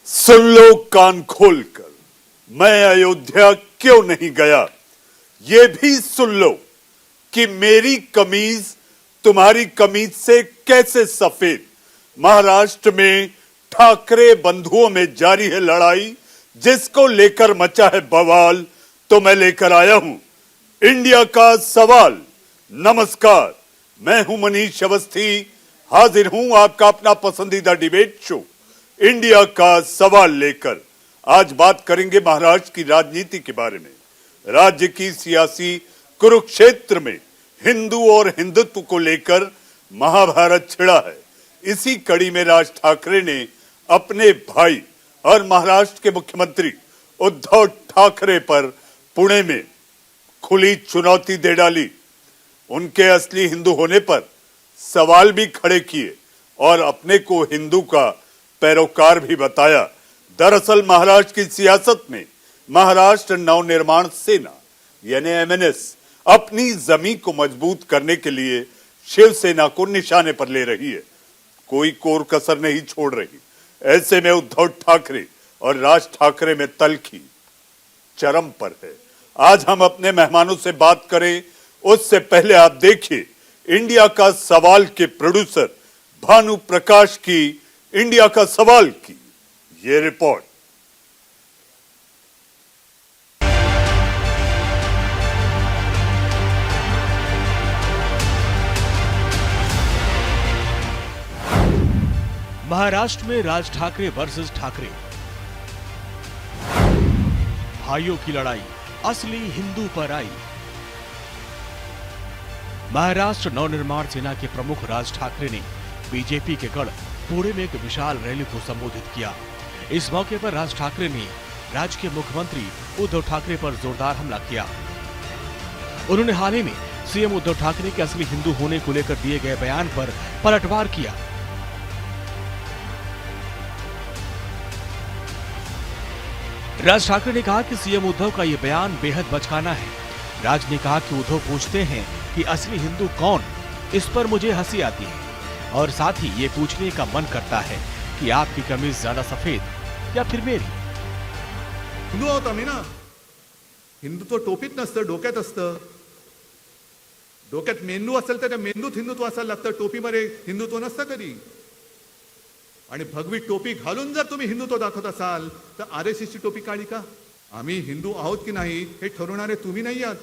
सुन लो कान खोलकर, मैं अयोध्या क्यों नहीं गया। ये भी सुन लो कि मेरी कमीज तुम्हारी कमीज से कैसे सफेद। महाराष्ट्र में ठाकरे बंधुओं में जारी है लड़ाई, जिसको लेकर मचा है बवाल। तो मैं लेकर आया हूं इंडिया का सवाल। नमस्कार, मैं हूं मनीष अवस्थी, हाजिर हूं आपका अपना पसंदीदा डिबेट शो इंडिया का सवाल लेकर। आज बात करेंगे महाराष्ट्र की राजनीति के बारे में। राज्य की सियासी कुरुक्षेत्र में हिंदू और हिंदुत्व को लेकर महाभारत छिड़ा है। इसी कड़ी में राज ठाकरे ने अपने भाई और महाराष्ट्र के मुख्यमंत्री उद्धव ठाकरे पर पुणे में खुली चुनौती दे डाली। उनके असली हिंदू होने पर सवाल भी खड़े किए और अपने को हिंदू का पैरोकार भी बताया। दरअसल महाराष्ट्र की सियासत में महाराष्ट्र नवनिर्माण सेना यानी एमएनएस अपनी जमीन को मजबूत करने के लिए शिवसेना को निशाने पर ले रही है, कोई कोर कसर नहीं छोड़ रही। ऐसे में उद्धव ठाकरे और राज ठाकरे में तल्खी चरम पर है। आज हम अपने मेहमानों से बात करें उससे पहले आप देखिए इंडिया का सवाल के प्रोड्यूसर भानु प्रकाश की इंडिया का सवाल की ये रिपोर्ट। महाराष्ट्र में राज ठाकरे वर्सेस ठाकरे, भाइयों की लड़ाई असली हिंदू पर आई। महाराष्ट्र नवनिर्माण सेना के प्रमुख राज ठाकरे ने बीजेपी के गढ़ पुणे में एक विशाल रैली को संबोधित किया। इस मौके पर राज ठाकरे ने राज्य के मुख्यमंत्री उद्धव ठाकरे पर जोरदार हमला किया। उन्होंने हाल ही में सीएम उद्धव ठाकरे के असली हिंदू होने को लेकर दिए गए बयान पर पलटवार किया। राज ठाकरे ने कहा कि सीएम उद्धव का यह बयान बेहद बचकाना है। राज ने कहा कि उद्धव पूछते हैं कि असली हिंदू कौन। इस पर मुझे हंसी आती है और साथ ही ये पूछने का मन करता है कि आपकी कमीज ज्यादा सफेद या फिर मेरी। हिंदू आहोत आम्ही ना। हिंदुत्व टोपीत नसतं, डोक्यात असतं। डोक्यात मेंदू असेल तर त्या मेंदूत हिंदुत्व असायला लागतं, टोपीमध्ये हिंदुत्व नसतं कधी। आणि भगवी टोपी घालून जर तुम्ही हिंदुत्व दाखवत असाल तर आरएसएसची टोपी काढी का? आम्ही हिंदू आहोत की नाही हे ठरवणारे तुम्ही नाही आहात।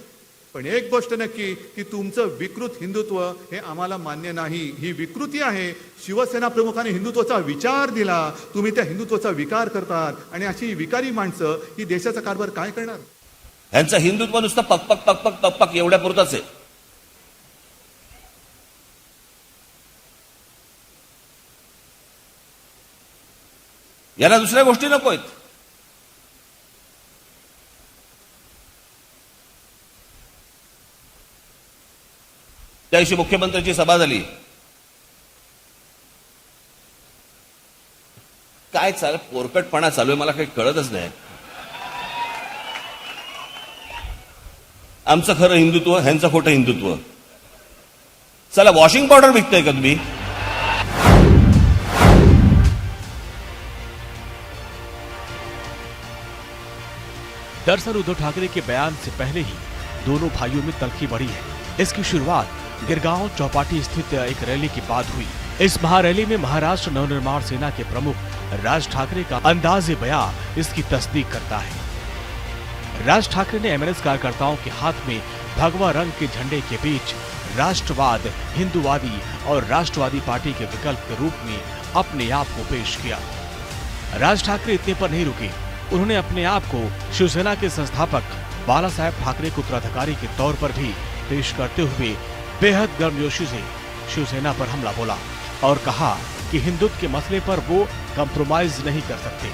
पण एक गोष्ट नक्की की तुमचं विकृत हिंदुत्व हे आम्हाला मान्य नाही। ही विकृती आहे। शिवसेना प्रमुखाने हिंदुत्वाचा विचार दिला, तुम्ही त्या हिंदुत्वाचा विकार करतात आणि अशी विकारी माणसं ही देशाचा कारभार काय करणार? यांचं हिंदुत्व नुसतं पक पक पक पक पक पक एवढ्या पुरतच आहे। याला दुसऱ्या गोष्टी नकोयत। त्या दिवशी मुख्यमंत्र्यांची सभा झाली। काय पोरकटपणा चालू आहे मला काही कळतच नाही। आमचं खरं हिंदुत्व, ह्यांचं खोटं हिंदुत्व। चला वॉशिंग पावडर विकताय का तुम्ही? दरअसल उद्धव ठाकरे के बयान से पहले ही दोनों भाइयों में तल्खी बढ़ी है। इसकी शुरुआत गिरगांव चौपाटी स्थित एक रैली के बाद हुई। इस महारैली में महाराष्ट्र नवनिर्माण सेना के प्रमुख राज ठाकरे का अंदाज़े बयान इसकी तस्दीक करता है। राज ठाकरे ने एमएनएस कार्यकर्ताओं के हाथ में भगवा रंग के झंडे के बीच राष्ट्रवाद, हिंदूवादी और राष्ट्रवादी पार्टी के विकल्प के रूप में अपने आप को पेश किया। राज ठाकरे इतने पर नहीं रुके, उन्होंने अपने आप को शिवसेना के संस्थापक बाला साहेब ठाकरे के उत्तराधिकारी के तौर पर भी पेश करते हुए बेहद गर्मजोशी से शिवसेना पर हमला बोला और कहा कि हिंदुत्व के मसले पर वो कंप्रोमाइज नहीं कर सकते।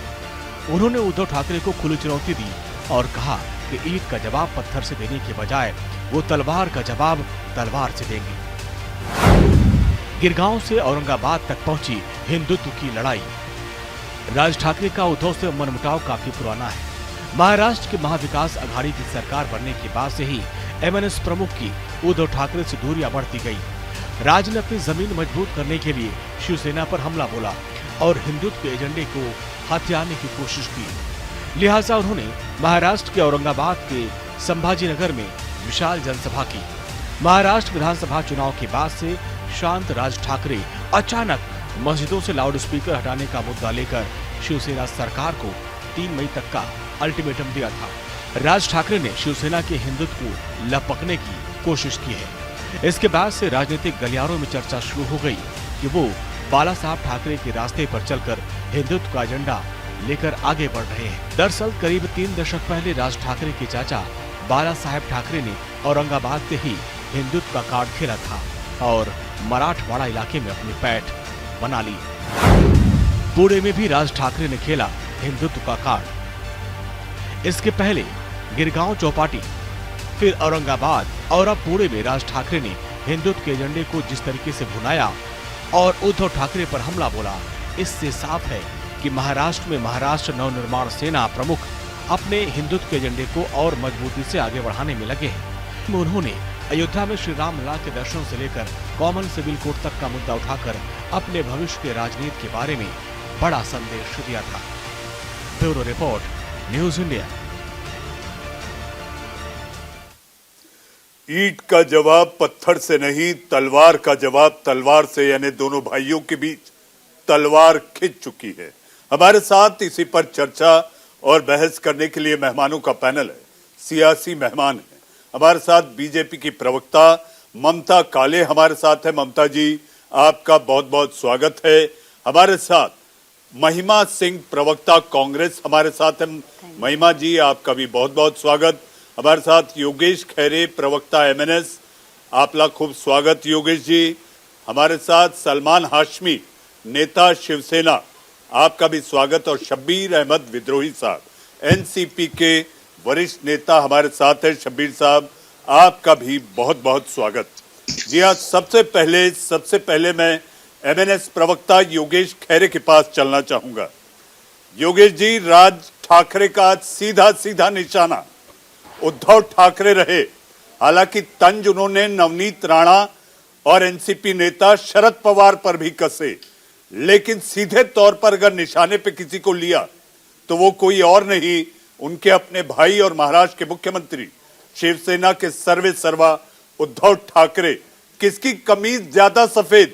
उन्होंने उद्धव ठाकरे को खुली चुनौती दी और कहा कि ईंट का जवाब पत्थर से देने के बजाय वो तलवार का जवाब तलवार से देंगे। गिरगांव से औरंगाबाद तक पहुंची हिंदुत्व की लड़ाई। राज ठाकरे का उद्धव से मनमुटाव काफी पुराना है। महाराष्ट्र के महाविकास अघाड़ी की सरकार बनने के बाद से ही एमएनएस प्रमुख की उद्धव ठाकरे से दूरियां बढ़ती गई। राज ने अपनी जमीन मजबूत करने के लिए शिवसेना पर हमला बोला और हिंदुत्व के एजेंडे को हथियाने की कोशिश की। लिहाजा उन्होंने महाराष्ट्र के औरंगाबाद के संभाजीनगर में विशाल जनसभा की। महाराष्ट्र विधानसभा चुनाव के बाद से शांत राज ठाकरे अचानक मस्जिदों से लाउडस्पीकर हटाने का मुद्दा लेकर शिवसेना सरकार को 3 मई तक का अल्टीमेटम दिया था। राज ठाकरे ने शिवसेना के हिंदुत्व को लपकने की कोशिश की है। इसके बाद से राजनीतिक गलियारों में चर्चा शुरू हो गई कि वो बाला साहब ठाकरे के रास्ते पर चलकर हिंदुत्व का एजेंडा लेकर आगे बढ़ रहे हैं। दरअसल करीब 3 दशक पहले राज ठाकरे के चाचा बाला साहेब ठाकरे ने औरंगाबाद से ही हिंदुत्व का कार्ड खेला था और मराठवाड़ा इलाके में अपनी पैठ बना ली। पुणे में भी राज ठाकरे ने खेला हिंदुत्व का कार्ड। इसके पहले गिरगांव चौपाटी, फिर औरंगाबाद और अब पुणे में राज ठाकरे ने हिंदुत्व के एजेंडे को जिस तरीके से भुनाया और उद्धव ठाकरे पर हमला बोला, इससे साफ है कि महाराष्ट्र में महाराष्ट्र नवनिर्माण सेना प्रमुख अपने हिंदुत्व के एजेंडे को और मजबूती से आगे बढ़ाने में लगे हैं। उन्होंने अयोध्या में श्री राम लला के दर्शन से लेकर कॉमन सिविल कोड तक का मुद्दा उठाकर अपने भविष्य के राजनीति के बारे में बड़ा संदेश दिया था। Bureau report, news India. ईंट का जवाब पत्थर से नहीं, तलवार का जवाब तलवार से, यानी दोनों भाइयों के बीच तलवार खिंच चुकी है। हमारे साथ इसी पर चर्चा और बहस करने के लिए मेहमानों का पैनल है, सियासी मेहमान है। हमारे साथ बीजेपी की प्रवक्ता ममता काले हमारे साथ है। ममता जी, आपका बहुत बहुत स्वागत है। हमारे साथ महिमा सिंह प्रवक्ता कांग्रेस हमारे साथ है। महिमा जी, आपका भी बहुत बहुत स्वागत। हमारे साथ योगेश खैरे प्रवक्ता एमएनएस, आपका खूब स्वागत योगेश जी। हमारे साथ सलमान हाशमी नेता शिवसेना, आपका भी स्वागत। और शब्बीर अहमद विद्रोही साहब एनसीपी के वरिष्ठ नेता हमारे साथ है। शब्बीर साहब, आपका भी बहुत बहुत स्वागत। जी हाँ, सबसे पहले मैं एमएनएस प्रवक्ता योगेश खैरे के पास चलना चाहूंगा। योगेश जी, राज ठाकरे का सीधा सीधा निशाना उद्धव ठाकरे रहे। हालांकि तंज उन्होंने नवनीत राणा और एनसीपी नेता शरद पवार पर भी कसे, लेकिन सीधे तौर पर अगर निशाने पे किसी को लिया तो वो कोई और नहीं, उनके अपने भाई और महाराष्ट्र के मुख्यमंत्री शिवसेना के सर्वे सर्वा उद्धव ठाकरे। किसकी कमीज ज्यादा सफेद?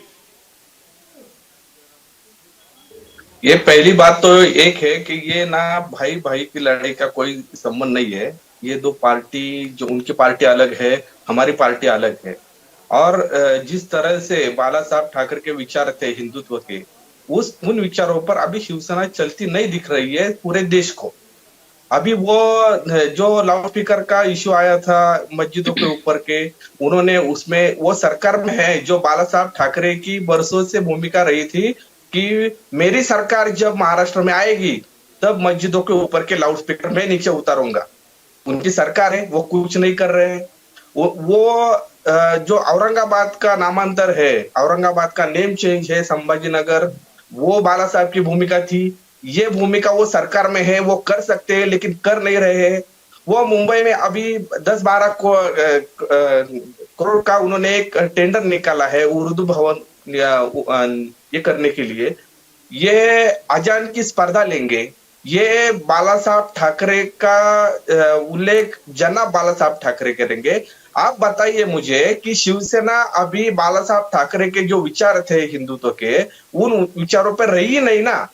ये पहली बात तो एक है कि ये ना भाई भाई की लड़ाई का कोई संबंध नहीं है। ये दो पार्टी, जो उनकी पार्टी अलग है, हमारी पार्टी अलग है। और जिस तरह से बाला साहब ठाकरे के विचार थे हिंदुत्व के, उन विचारों पर अभी शिवसेना चलती नहीं दिख रही है पूरे देश को। अभी वो जो लाउड स्पीकर का इश्यू आया था मस्जिदों के ऊपर के, उन्होंने उसमें वो सरकार में है जो बाला साहब ठाकरे की बरसों से भूमिका रही थी कि मेरी सरकार जब महाराष्ट्र में आएगी तब मस्जिदों के ऊपर के लाउड स्पीकर मैं नीचे उतारूंगा। उनकी सरकार है, वो कुछ नहीं कर रहे हैं। वो जो औरंगाबाद का नामांतर है, औरंगाबाद का नेम चेंज है संभाजीनगर, वो बाला साहब की भूमिका थी। ये भूमिका वो सरकार में है, वो कर सकते हैं लेकिन कर नहीं रहे हैं। वो मुंबई में अभी 10-12 करोड़ का उन्होंने एक टेंडर निकाला है उर्दू भवन ये करने के लिए। ये अजान की स्पर्धा लेंगे, ये बाला साहब ठाकरे का उल्लेख जनाब बाला साहब ठाकरे करेंगे। आप बताइए मुझे कि शिवसेना अभी बाला साहब ठाकरे के जो विचार थे हिंदुत्व के, उन विचारों पर रही नहीं ना।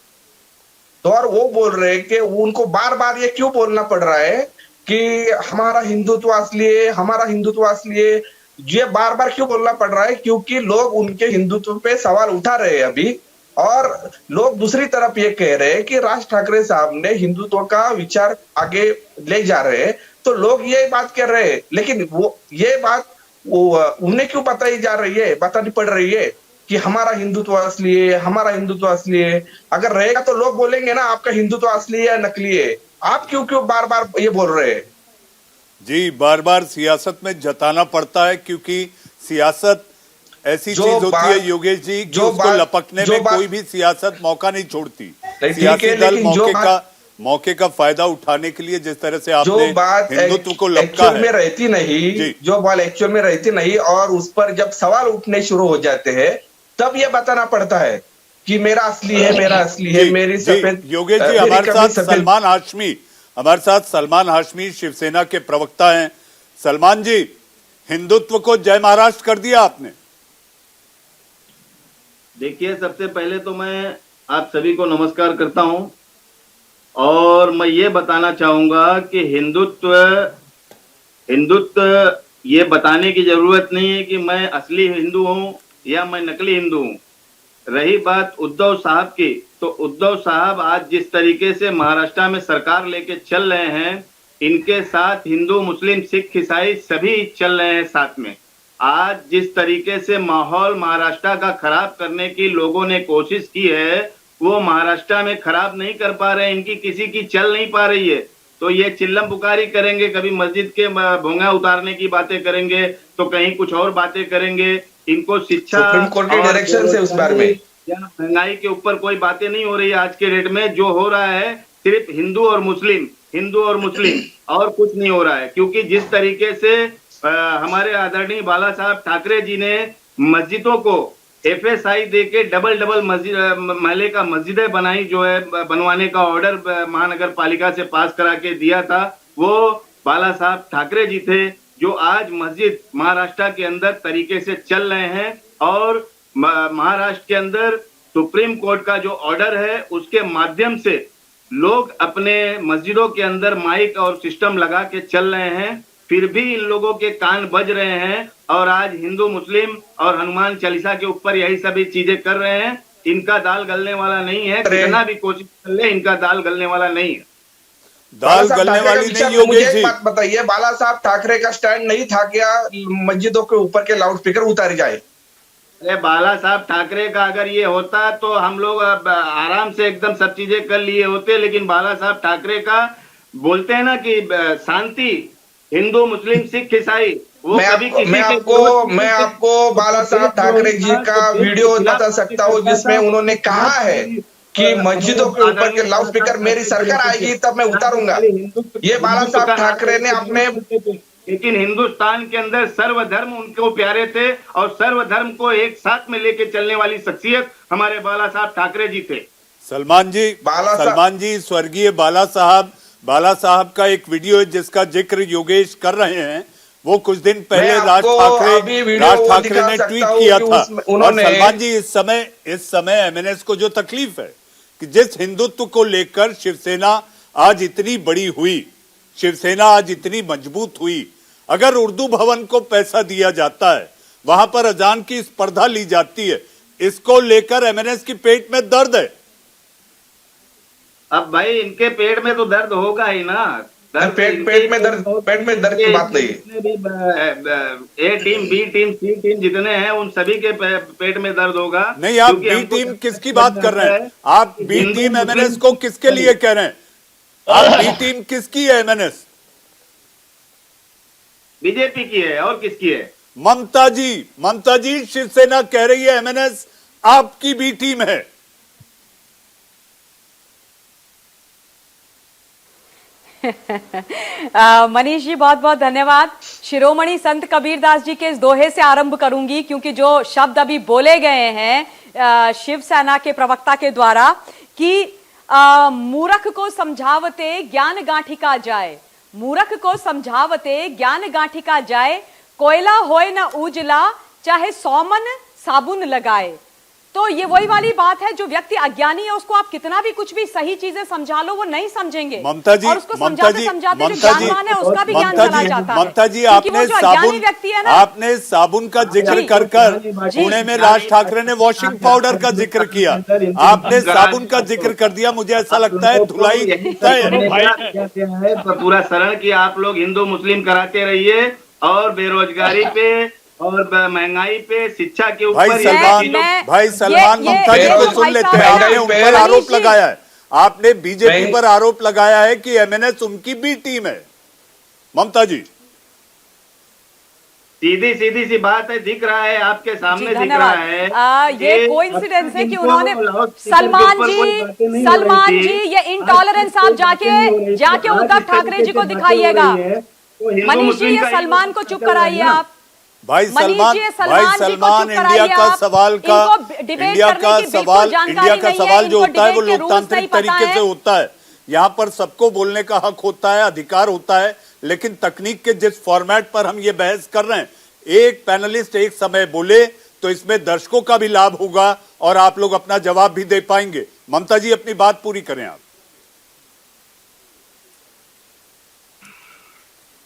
तो और वो बोल रहे हैं कि उनको बार बार ये क्यों बोलना पड़ रहा है कि हमारा हिंदुत्व असली है, हमारा हिंदुत्व असली है। ये बार बार क्यों बोलना पड़ रहा है? क्योंकि लोग उनके हिंदुत्व पे सवाल उठा रहे हैं अभी, और लोग दूसरी तरफ ये कह रहे हैं कि राज ठाकरे साहब ने हिंदुत्व का विचार आगे ले जा रहे हैं। तो लोग ये बात कर रहे हैं, लेकिन वो ये बात उन्हें क्यों बताई जा रही है, बतानी पड़ रही है कि हमारा हिंदुत्व असली है, हमारा हिंदुत्व असली है। अगर रहेगा तो लोग बोलेंगे ना आपका हिंदुत्व असली है या नकली है। आप क्यों बार बार ये बोल रहे हैं? जी, बार बार सियासत में जताना पड़ता है, क्योंकि सियासत ऐसी चीज होती है योगेश जी कि उसको लपकने में कोई भी सियासत मौका नहीं छोड़ती। सियासी दल मौके का फायदा उठाने के लिए जिस तरह से आपने हिंदुत्व को लपका है, में रहती नहीं, जो बात एक्चुअल में रहती नहीं, और उस पर जब सवाल उठने शुरू हो जाते हैं तब ये बताना पड़ता है कि मेरा असली है, मेरा असली है, मेरी सफेद। योगेश जी, मेरी हमारे कमीज साथ सफेद। सलमान हाशमी शिवसेना के प्रवक्ता हैं। सलमान जी, हिंदुत्व को जय महाराष्ट्र कर दिया आपने। देखिए, सबसे पहले तो मैं आप सभी को नमस्कार करता हूं और मैं ये बताना चाहूंगा कि हिंदुत्व ये बताने की जरूरत नहीं है कि मैं असली हिंदू हूं या मैं नकली हिंदू हूं। रही बात उद्धव साहब की, तो उद्धव साहब आज जिस तरीके से महाराष्ट्र में सरकार लेके चल रहे हैं, इनके साथ हिंदू, मुस्लिम, सिख, ईसाई सभी चल रहे हैं साथ में। आज जिस तरीके से माहौल महाराष्ट्र का खराब करने की लोगों ने कोशिश की है, वो महाराष्ट्र में खराब नहीं कर पा रहे, इनकी किसी की चल नहीं पा रही है। तो ये चिल्लम पुकारी करेंगे, कभी मस्जिद के भोंगा उतारने की बातें करेंगे, तो कहीं कुछ और बातें करेंगे। इनको शिक्षा, सुप्रीम कोर्ट के डायरेक्शन से उस बारे में या महंगाई के ऊपर कोई बातें नहीं हो रही है। आज के डेट में जो हो रहा है सिर्फ हिंदू और मुस्लिम और कुछ नहीं हो रहा है। क्योंकि जिस तरीके से हमारे आदरणीय बाला साहब ठाकरे जी ने मस्जिदों को FSI देके डबल महले का मस्जिदें बनाई, जो है बनवाने का ऑर्डर महानगर पालिका से पास करा के दिया था, वो बाला साहब ठाकरे जी थे, जो आज मस्जिद महाराष्ट्र के अंदर तरीके से चल रहे हैं। और महाराष्ट्र के अंदर सुप्रीम कोर्ट का जो ऑर्डर है, उसके माध्यम से लोग अपने मस्जिदों के अंदर माइक और सिस्टम लगा के चल रहे हैं, फिर भी इन लोगों के कान बज रहे हैं और आज हिंदू, मुस्लिम और हनुमान चालीसा के ऊपर यही सभी चीजें कर रहे हैं। इनका दाल गलने वाला नहीं है, कितना भी कोशिश कर ले, इनका दाल गलने वाला नहीं है। दाल गलने वाली नहीं। योगेश जी, बात बताइए, बाला साहब ठाकरे का स्टैंड नहीं था क्या मस्जिदों के ऊपर के लाउड स्पीकर उतारे जाए? अरे बाला साहब ठाकरे का अगर ये होता तो हम लोग आराम से एकदम सब चीजें कर लिए होते, लेकिन बाला साहब ठाकरे का बोलते हैं ना कि शांति, हिंदू, मुस्लिम, सिख, ईसाई, वो मैं आपको बाला साहब ठाकरे जी का वीडियो बता सकता हूँ जिसमें उन्होंने कहा है कि मस्जिदों के ऊपर के लाउड स्पीकर मेरी सरकार आएगी तब मैं उतारूंगा। ये बाला साहब ठाकरे ने अपने, लेकिन हिंदुस्तान के अंदर सर्वधर्म उनको प्यारे थे और सर्वधर्म को एक साथ में लेके चलने वाली शख्सियत हमारे बाला साहब ठाकरे जी थे। सलमान जी, स्वर्गीय बाला साहब का एक वीडियो है जिसका जिक्र योगेश कर रहे हैं। वो कुछ दिन पहले राज ठाकरे ने ट्वीट किया था। और सलमान जी, इस समय MNS को जो तकलीफ है कि जिस हिंदुत्व को लेकर शिवसेना आज इतनी बड़ी हुई, शिवसेना आज इतनी मजबूत हुई, अगर उर्दू भवन को पैसा दिया जाता है, वहां पर अजान की स्पर्धा ली जाती है, इसको लेकर MNS की पेट में दर्द है। अब भाई इनके पेट में तो दर्द होगा ही ना। पेट में दर्द की बात नहीं। A team, B team, C team जितने हैं उन सभी के पेट में दर्द होगा। नहीं, आप B टीम किसकी बात कर रहे हैं? आप B टीम MNS को किसके लिए कह रहे हैं? आप B टीम किसकी है? MNS बीजेपी की है, और किसकी है? ममता जी शिवसेना कह रही है MNS आपकी B टीम है। मनीष जी, बहुत बहुत धन्यवाद। शिरोमणि संत कबीरदास जी के इस दोहे से आरंभ करूंगी, क्योंकि जो शब्द अभी बोले गए हैं शिवसेना के प्रवक्ता के द्वारा कि मूर्ख को समझावते ज्ञान गांठिका जाए, मूर्ख को समझावते ज्ञान गांठिका जाए, कोयला होए न उजला चाहे 100 मन साबुन लगाए। तो ये वही वाली बात है, जो व्यक्ति अज्ञानी है उसको आप कितना भी कुछ भी सही चीजें समझा लो, वो नहीं समझेंगे। ममता जी, और उसको समझाते समझाते जो ज्ञानवान है उसका भी ज्ञान चला जाता है। ममता जी, आपने साबुन का जिक्र कर पुणे में राज ठाकरे ने वॉशिंग पाउडर का जिक्र किया, आपने साबुन का जिक्र कर दिया। मुझे ऐसा लगता है धुलाई पूरा शरण की आप लोग हिंदू मुस्लिम कराते रहिए और बेरोजगारी पे और महंगाई पे, शिक्षा के ऊपर। भाई सलमान ममता जी को सुन लेते हैं। आपने उन पर आरोप लगाया है, आपने बीजेपी पर आरोप लगाया है कि MNS उनकी B टीम है। ममता जी, सीधी सी बात है, दिख रहा है आपके सामने, दिख रहा है। ये कोइंसिडेंस है कि उन्होंने सलमान जी ये इंटॉलरेंस आप जाके उद्धव ठाकरे जी को दिखाइएगा। मनीष जी, ये सलमान को चुप कराइए आप। भाई सलमान इंडिया का सवाल जो होता है वो लोकतांत्रिक तरीके से होता है। यहाँ पर सबको बोलने का हक होता है, अधिकार होता है, लेकिन तकनीक के जिस फॉर्मेट पर हम ये बहस कर रहे हैं, एक पैनलिस्ट एक समय बोले तो इसमें दर्शकों का भी लाभ होगा और आप लोग अपना जवाब भी दे पाएंगे। ममता जी अपनी बात पूरी करें आप।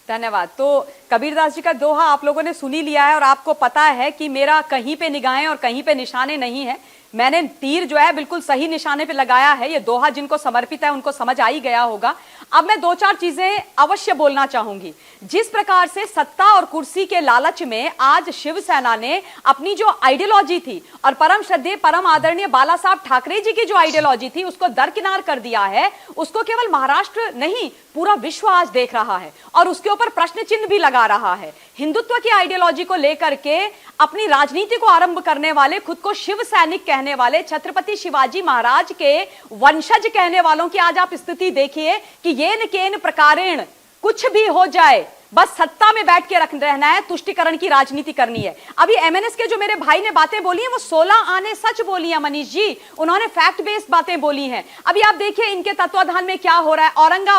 धन्यवाद। तो कबीरदास जी का दोहा आप लोगों ने सुनी लिया है और आपको पता है कि मेरा कहीं पे निगाहें और कहीं पे निशाने नहीं है। मैंने तीर जो है बिल्कुल सही निशाने पे लगाया है। ये दोहा जिनको समर्पित है उनको समझ आ ही गया होगा। अब मैं दो चार चीजें अवश्य बोलना चाहूंगी। जिस प्रकार से सत्ता और कुर्सी के लालच में आज शिवसेना ने अपनी जो आइडियोलॉजी थी और परम श्रद्धेय परम आदरणीय बाला साहब ठाकरे जी की जो आइडियोलॉजी थी उसको दरकिनार कर दिया है। उसको केवल महाराष्ट्र नहीं पूरा विश्व आज देख रहा है और उसके ऊपर प्रश्न चिन्ह भी लगा रहा है। हिंदुत्व की आइडियोलॉजी को लेकर के अपनी राजनीति को आरंभ करने वाले, खुद को शिव सैनिक कहने वाले, छत्रपति शिवाजी महाराज के वंशज कहने वालों की आज आप स्थिति देखिए कि येन केन प्रकारेण कुछ भी हो जाए, बस सत्ता में बैठ के रहना है, तुष्टिकरण की राजनीति करनी है। अभी एमएनएस के जो मेरे भाई ने बातें बोली हैं वो 16 आने सच बोली है मनीष जी, उन्होंने फैक्ट बेस्ड बातें बोली हैं। अभी आप देखिए इनके तत्वाधान में क्या हो रहा है।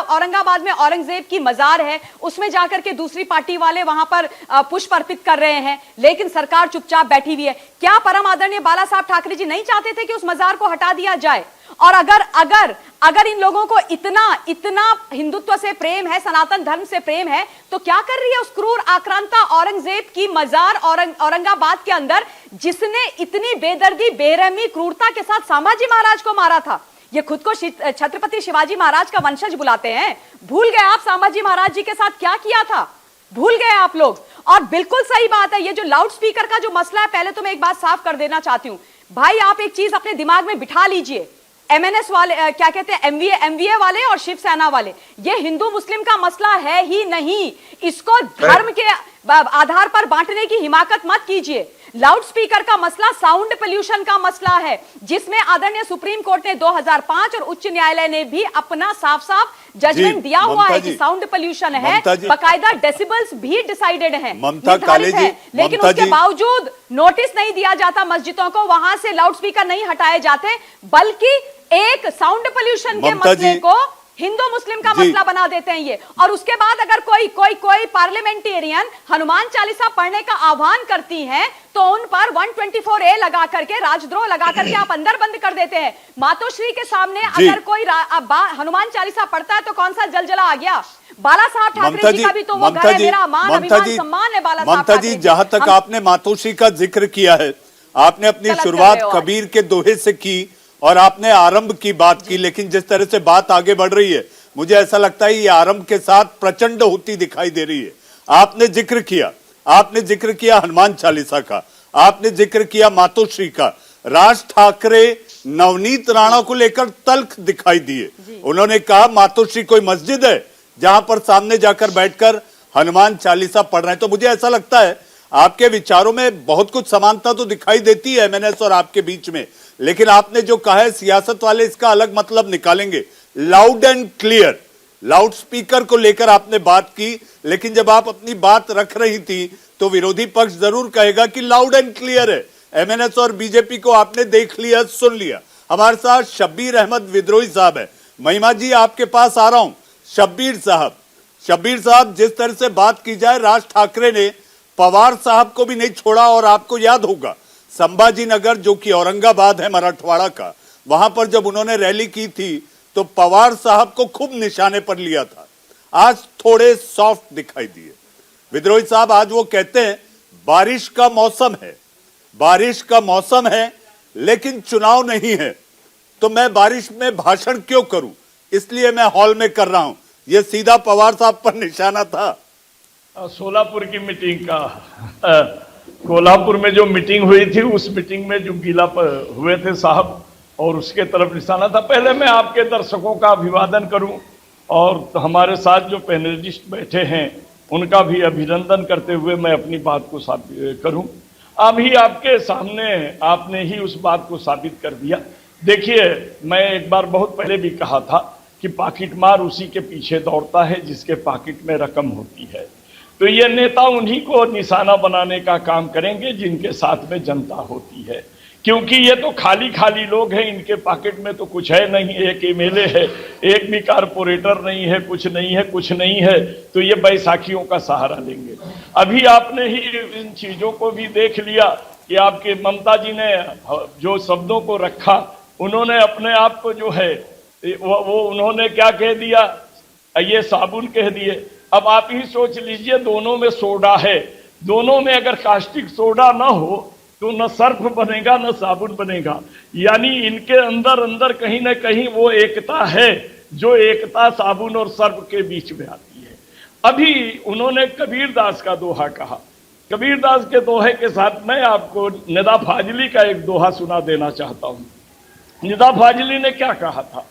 औरंगाबाद में औरंगजेब की मजार है, उसमें जाकर के दूसरी पार्टी वाले वहां पर पुष्प अर्पित कर रहे हैं, लेकिन सरकार चुपचाप बैठी हुई है। क्या परम आदरणीय बाला साहब ठाकरे जी नहीं चाहते थे कि उस मजार को हटा दिया जाए? और अगर इन लोगों को इतना हिंदुत्व से प्रेम है, सनातन धर्म से प्रेम है, तो क्या कर रही है उस क्रूर आक्रांता औरंगजेब की मजार औरंगाबाद के अंदर, जिसने इतनी बेदर्दी, बेरहमी, क्रूरता के साथ संभाजी महाराज को मारा था। ये खुद को छत्रपति शिवाजी महाराज का वंशज बुलाते हैं। भूल गए आप संभाजी महाराज जी के साथ क्या किया था? भूल गए आप लोग। और बिल्कुल सही बात है, ये जो लाउड स्पीकर का जो मसला है, पहले तो मैं एक बात साफ कर देना चाहती हूं भाई, आप एक चीज अपने दिमाग में बिठा लीजिए। एमएनएस वाले क्या कहते हैं, एमवीए वाले और शिवसेना वाले, ये हिंदू मुस्लिम का मसला है ही नहीं। इसको धर्म के आधार पर बांटने की हिमाकत मत कीजिए। लाउड स्पीकर का मसला साउंड पोल्यूशन का मसला है, जिसमें आदरणीय सुप्रीम कोर्ट ने 2005 और उच्च न्यायालय ने भी अपना साफ साफ जजमेंट दिया हुआ है कि साउंड पोल्यूशन है, बकायदा डेसिबल्स भी डिसाइडेड है, निर्धारित है। लेकिन उसके बावजूद नोटिस नहीं दिया जाता मस्जिदों को, वहां से लाउड स्पीकर नहीं हटाए जाते, बल्कि एक साउंड पोल्यूशन के मसले को हिंदू मुस्लिम का मसला बना देते हैं ये। और उसके बाद अगर कोई पार्लियामेंटेरियन हनुमान चालीसा पढ़ने का आह्वान करती हैं तो उन पर 124A लगा करके, राजद्रोह लगा करके आप अंदर बंद कर देते हैं। मातोश्री के सामने अगर कोई हनुमान चालीसा पढ़ता है तो कौन सा जलजला आ गया? बाला साहब ठाकरे जी का भी तो वो घर है, मेरा मान अभिमान सम्मान है बाला साहब ठाकरे जी। जहां तक आपने मातोश्री का जिक्र किया है, आपने अपनी शुरुआत कबीर के दोहे से की और आपने आरंभ की बात की, लेकिन जिस तरह से बात आगे बढ़ रही है मुझे ऐसा लगता है ये आरंभ के साथ प्रचंड होती दिखाई दे रही है। आपने जिक्र किया हनुमान चालीसा का, आपने जिक्र किया मातोश्री का। राज ठाकरे नवनीत राणा को लेकर तल्ख दिखाई दिए। उन्होंने कहा मातोश्री कोई मस्जिद है जहां पर सामने जाकर बैठकर हनुमान चालीसा पढ़ रहे हैं। तो मुझे ऐसा लगता है आपके विचारों में बहुत कुछ समानता तो दिखाई देती है एमएनएस और आपके बीच में, लेकिन आपने जो कहा है सियासत वाले इसका अलग मतलब निकालेंगे। Loud and clear, loud speaker को लेकर आपने बात की, लेकिन जब आप अपनी बात रख रही थी तो विरोधी पक्ष जरूर कहेगा कि लाउड एंड क्लियर है। एमएनएस और बीजेपी को आपने देख लिया, सुन लिया। हमारे साथ शब्बीर अहमद विद्रोही साहब है। महिमा जी आपके पास आ रहा हूं। शब्बीर साहब, जिस तरह से बात की जाए, राज ठाकरे ने पवार साहब को भी नहीं छोड़ा और आपको याद होगा संभाजी नगर जो कि औरंगाबाद है मराठवाड़ा का, वहां पर जब उन्होंने रैली की थी तो पवार साहब को खूब निशाने पर लिया था। आज थोड़े सॉफ्ट दिखाई दिए। विद्रोही साहब आज वो कहते हैं बारिश का मौसम है लेकिन चुनाव नहीं है, तो मैं बारिश में भाषण क्यों करूं, इसलिए मैं हॉल में कर रहा हूं। यह सीधा पवार साहब पर निशाना था। सोलापुर की मीटिंग का कोल्हापुर में जो मीटिंग हुई थी, उस मीटिंग में जो गीला हुए थे साहब, और उसके तरफ निशाना था। पहले मैं आपके दर्शकों का अभिवादन करूं और हमारे साथ जो पैनलिस्ट बैठे हैं उनका भी अभिनंदन करते हुए मैं अपनी बात को करूं। अभी आपके सामने आपने ही उस बात को साबित कर दिया। देखिए, मैं एक बार बहुत पहले भी कहा था कि पाकिट मार उसी के पीछे दौड़ता है जिसके पाकिट में रकम होती है। तो ये नेता उन्हीं को निशाना बनाने का काम करेंगे जिनके साथ में जनता होती है, क्योंकि ये तो खाली खाली लोग हैं, इनके पॉकेट में तो कुछ है नहीं। एक एमएलए है, एक भी कारपोरेटर नहीं है, कुछ नहीं है, तो ये बैसाखियों का सहारा लेंगे। अभी आपने ही इन चीजों को भी देख लिया कि आपके ममता जी ने जो शब्दों को रखा, उन्होंने अपने आप को जो है वो उन्होंने क्या कह दिया, ये साबुन कह दिए। अब आप ही सोच लीजिए, दोनों में सोडा है, दोनों में अगर कास्टिक सोडा ना हो तो न सर्फ बनेगा न साबुन बनेगा। यानी इनके अंदर अंदर कहीं ना कहीं वो एकता है जो एकता साबुन और सर्फ के बीच में आती है। अभी उन्होंने कबीरदास का दोहा कहा, कबीरदास के दोहे के साथ मैं आपको निदा फाजली का एक दोहा सुना देना चाहता हूं। निदा फाजली ने क्या कहा था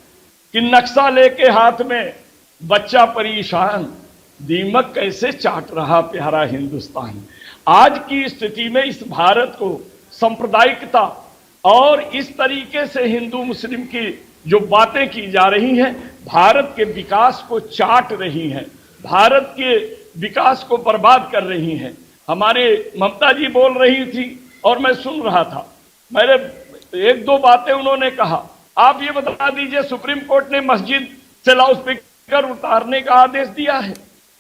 कि नक्शा लेके हाथ में बच्चा परेशान, दीमक कैसे चाट रहा प्यारा हिंदुस्तान। आज की स्थिति में इस भारत को सांप्रदायिकता और इस तरीके से हिंदू मुस्लिम की जो बातें की जा रही हैं, भारत के विकास को चाट रही हैं, भारत के विकास को बर्बाद कर रही हैं। हमारे ममता जी बोल रही थी और मैं सुन रहा था, मेरे एक दो बातें उन्होंने कहा। आप ये बता दीजिए, सुप्रीम कोर्ट ने मस्जिद से लाउडस्पीकर उतारने का आदेश दिया है,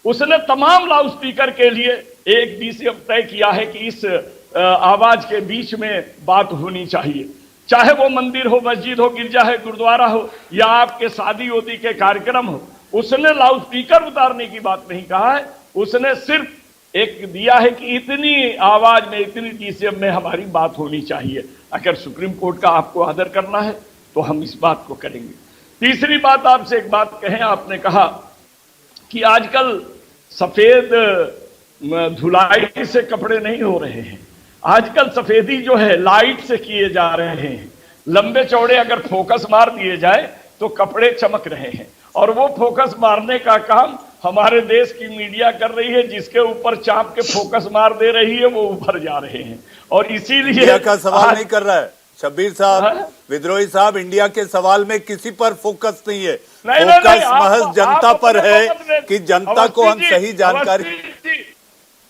उसने तमाम लाउडस्पीकर के लिए एक डीसीएम तय किया है कि इस आवाज के बीच में बात होनी चाहिए, चाहे वो मंदिर हो, मस्जिद हो, गिरजा है, गुरुद्वारा हो या आपके शादी उदी के कार्यक्रम हो। उसने लाउडस्पीकर उतारने की बात नहीं कहा है, उसने सिर्फ एक दिया है कि इतनी आवाज में, इतनी डीसीएम में हमारी बात होनी चाहिए। अगर सुप्रीम कोर्ट का आपको आदर करना है तो हम इस बात को करेंगे। तीसरी बात, आपसे एक बात कहें, आपने कहा कि आजकल सफेद धुलाई से कपड़े नहीं हो रहे हैं, आजकल सफेदी जो है लाइट से किए जा रहे हैं। लंबे चौड़े अगर फोकस मार दिए जाए तो कपड़े चमक रहे हैं, और वो फोकस मारने का काम हमारे देश की मीडिया कर रही है, जिसके ऊपर चाप के फोकस मार दे रही है वो उभर जा रहे हैं। और इसीलिए इंडिया का सवाल नहीं कर रहा है शब्बीर साहब, विद्रोही साहब, इंडिया के सवाल में किसी पर फोकस नहीं है, फोकस महज जनता पर है कि जनता को हम सही जानकारी।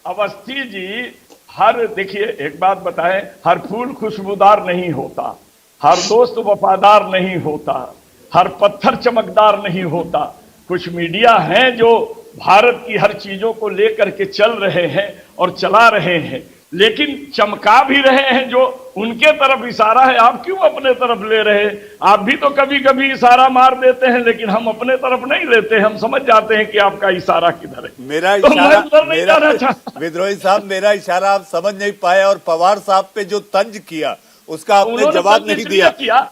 अवस्थी जी, हर देखिए एक बात बताएं, हर फूल खुशबूदार नहीं होता, हर दोस्त वफादार नहीं होता, हर पत्थर चमकदार नहीं होता। कुछ मीडिया हैं जो भारत की हर चीजों को लेकर के चल रहे हैं और चला रहे हैं, लेकिन चमका भी रहे हैं जो उनके तरफ इशारा है। आप क्यों अपने तरफ ले रहे हैं? आप भी तो कभी कभी इशारा मार देते हैं, लेकिन हम अपने तरफ नहीं लेते, हम समझ जाते हैं कि आपका इशारा किधर है। मेरा विद्रोही साहब, मेरा इशारा आप समझ नहीं पाए, और पवार साहब पे जो तंज किया उसका आपने जवाब नहीं दिया।